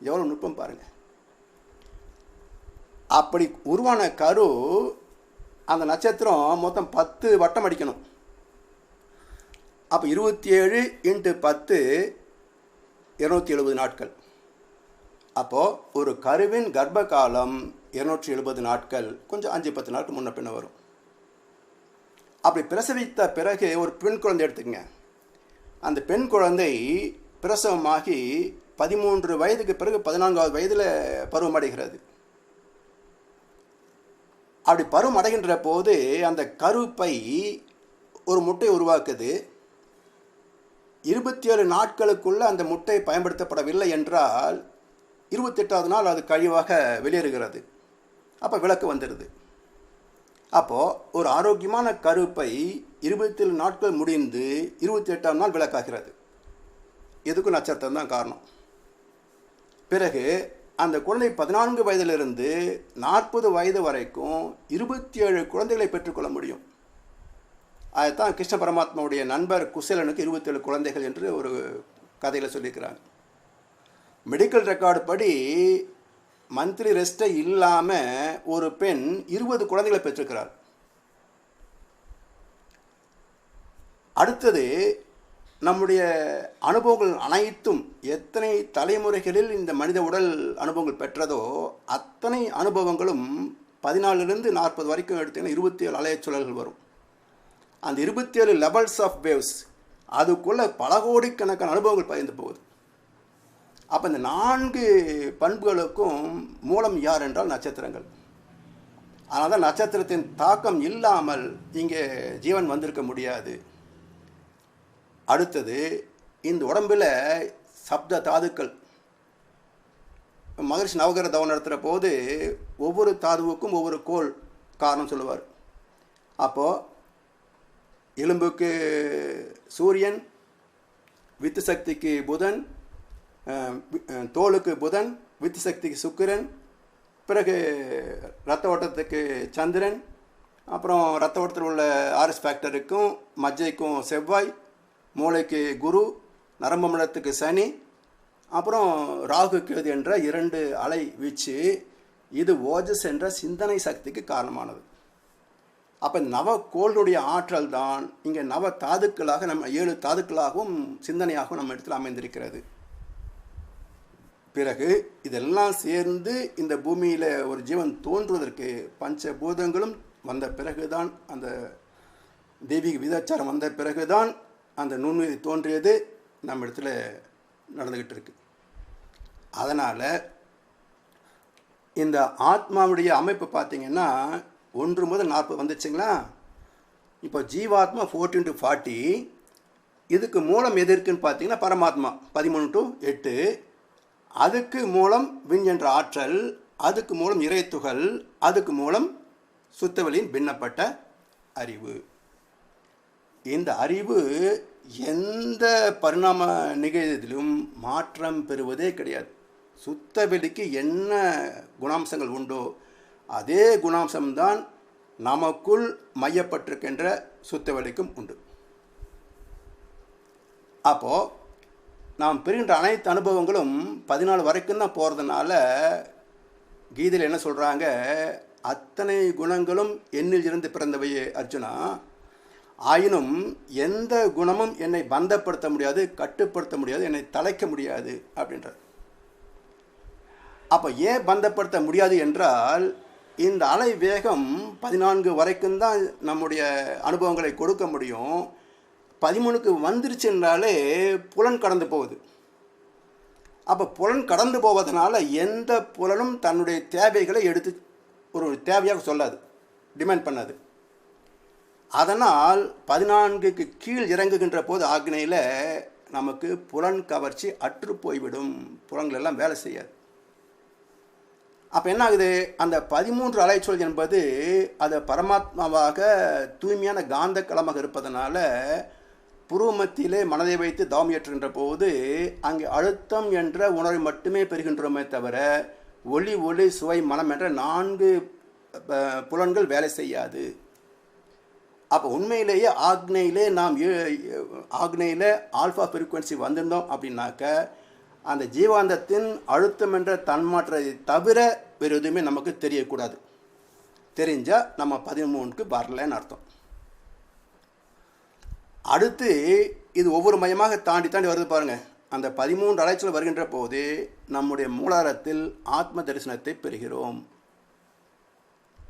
எவ்வளோ நுட்பம் பாருங்கள். அப்படி உருவான கரு அந்த நட்சத்திரம் மொத்தம் 10 வட்டம் அடிக்கணும். அப்போ 27 × 10 270 நாட்கள். அப்போது ஒரு கருவின் கர்ப்ப காலம் 270 நாட்கள், கொஞ்சம் 5-10 நாட்கள் முன்ன பின்ன வரும். அப்படி பிரசவித்த பிறகு ஒரு பெண் குழந்தை எடுத்துக்கங்க. அந்த பெண் குழந்தை பிரசவமாகி 13 வயதுக்கு பிறகு 14வது வயதில் பருவமடைகிறது. அப்படி பருவம் அடைகின்ற போது அந்த கருப்பை ஒரு முட்டை உருவாக்குது. 27 நாட்களுக்குள்ள அந்த முட்டை பயன்படுத்தப்படவில்லை என்றால் 28வது நாள் அது கழிவாக வெளியேறுகிறது. அப்போ விளக்கு வந்துடுது. அப்போது ஒரு ஆரோக்கியமான கருப்பை 27 நாட்கள் முடிந்து 28ஆம் நாள் விளக்காகிறது. எதுக்கும் நட்சத்திரம் தான் காரணம். பிறகு அந்த குழந்தை 14 வயதிலிருந்து 40 வயது வரைக்கும் 27 குழந்தைகளை பெற்றுக்கொள்ள முடியும். அதுதான் கிருஷ்ண பரமாத்மாவுடைய நண்பர் குசேலனுக்கு 27 குழந்தைகள் என்று ஒரு கதையில் சொல்லியிருக்கிறாங்க. மெடிக்கல் ரெக்கார்டு படி மந்த்லி ரெஸ்ட்டை இல்லாமல் ஒரு பெண் 20 குழந்தைகளை பெற்றிருக்கிறார். அடுத்தது நம்முடைய அனுபவங்கள் அனைத்தும் எத்தனை தலைமுறைகளில் இந்த மனித உடல் அனுபவங்கள் பெற்றதோ அத்தனை அனுபவங்களும் 14லிருந்து 40 வரைக்கும் எடுத்தீங்கன்னா 27 அலையச்சுழல்கள் வரும். அந்த 27 லெவல்ஸ் ஆஃப் வேவ்ஸ் அதுக்குள்ளே பல கோடிக்கணக்கான அனுபவங்கள் பயந்து போகுது. அப்போ இந்த 4 பண்புகளுக்கும் மூலம் யார் என்றால் நட்சத்திரங்கள். அதனால தான் நட்சத்திரத்தின் தாக்கம் இல்லாமல் இங்கே ஜீவன் வந்திருக்க முடியாது. அடுத்தது இந்த உடம்பில் சப்த தாதுக்கள். மகரிஷி நவகிரக தவம் நடத்துகிற போது ஒவ்வொரு தாதுவுக்கும் ஒவ்வொரு கோள் காரணம் சொல்லுவார். அப்போது எலும்புக்கு சூரியன், வித்து சக்திக்கு புதன், தோலுக்கு புதன், வித்து சக்திக்கு சுக்கிரன், பிறகு இரத்த ஓட்டத்துக்கு சந்திரன், அப்புறம் இரத்த ஓட்டத்தில் உள்ள ஆர்எஸ் ஃபேக்டருக்கும் மஜ்ஜைக்கும் செவ்வாய், மூளைக்கு குரு, நரம்பு மண்டலத்துக்கு சனி, அப்புறம் ராகு கேது என்ற 2 அலை வீச்சு. இது ஓஜஸ் என்ற சிந்தனை சக்திக்கு காரணமானது. அப்போ நவக்கோளுடைய ஆற்றல் தான் இங்கே நவ தாதுக்களாக நம்ம 7 தாதுக்களாகவும் சிந்தனையாகவும் நம்ம இடத்துல அமைந்திருக்கிறது. பிறகு இதெல்லாம் சேர்ந்து இந்த பூமியில் ஒரு ஜீவன் தோன்றுவதற்கு பஞ்சபூதங்களும் வந்த பிறகுதான், அந்த தெய்வீக விதாச்சாரம் வந்த பிறகுதான் அந்த நுண்ணுயிரி தோன்றியது நம்ம இடத்துல நடந்துக்கிட்டு இருக்கு. அதனால் இந்த ஆத்மாவுடைய அமைப்பு பார்த்திங்கன்னா 1 முதல் 40 வந்துச்சுங்களா. இப்போ ஜீவாத்மா 14 to 40. இதுக்கு மூலம் எது இருக்குன்னு பார்த்தீங்கன்னா பரமாத்மா 13 to 8. அதுக்கு மூலம் விண் என்ற ஆற்றல், அதுக்கு மூலம் இறைத்துகள், அதுக்கு மூலம் சுத்தவெளியின் பின்னப்பட்ட அறிவு. இந்த அறிவு எந்த பரிணாம நிகழ்விலும் மாற்றம் பெறுவதே கிடையாது. சுத்தவெளிக்கு என்ன குணாம்சங்கள் உண்டோ அதே குணாம்சம்தான் நமக்குள் மையப்பட்டிருக்கின்ற சுத்தவெளிக்கும் உண்டு. அப்போது நாம் பெறுகின்ற அனைத்து அனுபவங்களும் 14 வரைக்கும் தான் போகிறதுனால கீதையில் என்ன சொல்கிறாங்க, அத்தனை குணங்களும் என்னில் இருந்து பிறந்தவையே அர்ஜுனா, ஆயினும் எந்த குணமும் என்னை பந்தப்படுத்த முடியாது, கட்டுப்படுத்த முடியாது, என்னை தலைக்க முடியாது அப்படின்றார். அப்போ ஏன் பந்தப்படுத்த முடியாது என்றால் இந்த அலை வேகம் 14 வரைக்கும் தான் நம்முடைய அனுபவங்களை கொடுக்க முடியும். 13க்கு வந்துருச்சுன்றாலே புலன் கடந்து போகுது. அப்போ புலன் கடந்து போவதனால எந்த புலனும் தன்னுடைய தேவைகளை எடுத்து ஒரு தேவையாக சொல்லாது, டிமாண்ட் பண்ணாது. அதனால் 14க்கு கீழ் இறங்குகின்ற போது ஆக்னையில் நமக்கு புலன் கவர்ச்சி அற்று போய்விடும், புலன்கள் எல்லாம் வேலை செய்யாது. அப்போ என்ன ஆகுது, அந்த 13 அலைச்சொல் என்பது அது பரமாத்மாவாக தூய்மையான காந்த களமாக இருப்பதனால புருவமத்திலே மனதை வைத்து தவம் ஏற்றுகின்ற போது அங்கே அழுத்தம் என்ற உணர்வை மட்டுமே பெறுகின்றோமே தவிர ஒளி ஒளி சுவை மனம் என்ற 4 புலன்கள் வேலை செய்யாது. அப்போ உண்மையிலேயே ஆக்னையிலே ஆல்ஃபா ஃப்ரீக்குவன்சி வந்திருந்தோம் அப்படின்னாக்க அந்த ஜீவாந்தத்தின் அழுத்தம் என்ற தன்மாற்றத்தை தவிர வேறு எதுவுமே நமக்கு தெரியக்கூடாது. தெரிஞ்சால் நம்ம 13க்கு வரலன்னு அர்த்தம். அடுத்து இது ஒவ்வொரு மையமாக தாண்டி வருது பாருங்கள். அந்த 13 அலைச்சல் வருகின்ற போது நம்முடைய மூலாதாரத்தில் ஆத்ம தரிசனத்தை பெறுகிறோம்.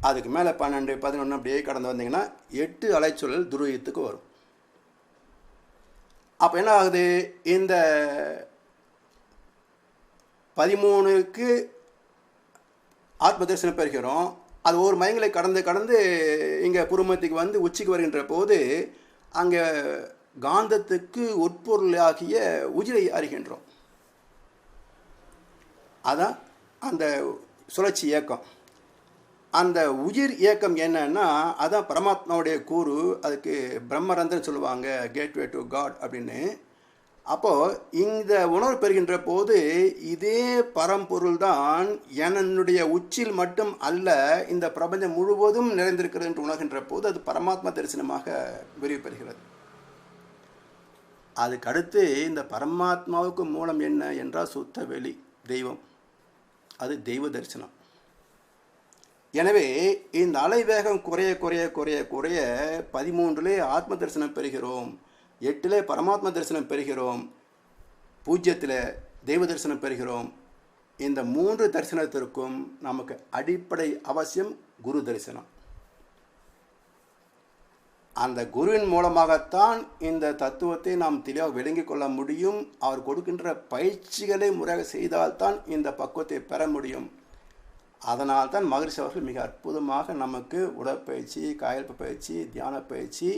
அதுக்கு மேலே 12, 11 அப்படியே கடந்து வந்தீங்கன்னா 8 அலைச்சொல்கள் துருவத்துக்கு வரும். அப்போ என்ன ஆகுது, இந்த 13க்கு ஆத்ம தரிசனம் பெறுகிறோம். அது ஒவ்வொரு மையங்களை கடந்து இங்கே புருமத்துக்கு வந்து உச்சிக்கு வருகின்ற போது அங்கே காந்தத்துக்கு உட்பொருளாகிய உயிரை அறிகின்றோம். அதான் அந்த சுழற்சி இயக்கம். அந்த உயிர் இயக்கம் என்னன்னா அதான் பரமாத்மாவுடைய கூறு. அதுக்கு பிரம்மரந்தன் சொல்லுவாங்க, கேட்வே டு காட் அப்படின்னு. அப்போது இந்த உணர்வு பெறுகின்ற போது இதே பரம்பொருள் தான் என்னுடைய உச்சியில் மட்டும் அல்ல, இந்த பிரபஞ்சம் முழுவதும் நிறைந்திருக்கிறது என்று உணர்கின்ற போது அது பரமாத்மா தரிசனமாக விரிவு பெறுகிறது. அதுக்கடுத்து இந்த பரமாத்மாவுக்கு மூலம் என்ன என்றால் சுத்த வெளி தெய்வம், அது தெய்வ தரிசனம். எனவே இந்த அலைவேகம் குறைய குறைய குறைய குறைய 13லே ஆத்ம தரிசனம் பெறுகிறோம், 8லே பரமாத்ம தரிசனம் பெறுகிறோம், 0ல் தெய்வ தரிசனம் பெறுகிறோம். இந்த 3 தரிசனத்திற்கும் நமக்கு அடிப்படை அவசியம் குரு தரிசனம். அந்த குருவின் மூலமாகத்தான் இந்த தத்துவத்தை நாம் தெளிவாக விளங்கிக் கொள்ள முடியும். அவர் கொடுக்கின்ற பயிற்சிகளை முறையாக செய்தால்தான் இந்த பக்குவத்தை பெற முடியும். அதனால்தான் மகரிஷி அவர்கள் மிக அற்புதமாக நமக்கு உடற்பயிற்சி, காயல்பு பயிற்சி, தியான பயிற்சி,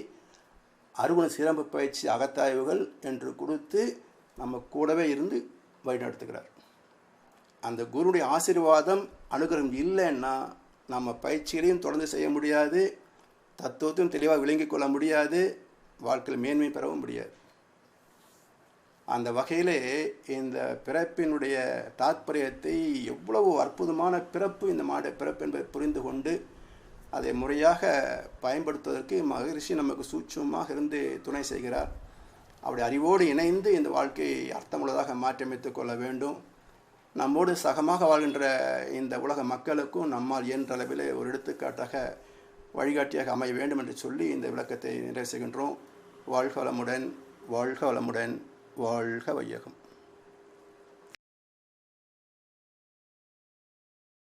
அறுகுண சிரம்பு பயிற்சி, அகத்தாய்வுகள் என்று கொடுத்து நம்ம கூடவே இருந்து வழிநடத்துகிறார். அந்த குருடைய ஆசீர்வாதம் அனுகிரகம் இல்லைன்னா நம்ம பயிற்சிகளையும் தொடர்ந்து செய்ய முடியாது, தத்துவத்தையும் தெளிவாக விளங்கிக் கொள்ள முடியாது, வாழ்க்கையில் மேன்மை பெறவும் முடியாது. அந்த வகையிலே இந்த பிறப்பினுடைய தாத்பரியத்தை எவ்வளவு அற்புதமான பிறப்பு இந்த மாட பிறப்பு என்பதை புரிந்து கொண்டு அதை முறையாக பயன்படுத்துவதற்கு மகரிஷி நமக்கு சூட்சமாக இருந்து துணை செய்கிறார். அவருடைய அறிவோடு இணைந்து இந்த வாழ்க்கையை அர்த்தமுள்ளதாக மாற்றியமைத்து கொள்ள வேண்டும். நம்மோடு சகமாக வாழ்கின்ற இந்த உலக மக்களுக்கும் நம்மால் இயன்ற அளவில் ஒரு எடுத்துக்காட்டாக வழிகாட்டியாக அமைய வேண்டும் என்று சொல்லி இந்த விளக்கத்தை நிறைவு செய்கின்றோம். வாழ்க வளமுடன், வாழ்க வளமுடன், வாழ்க வையகம்.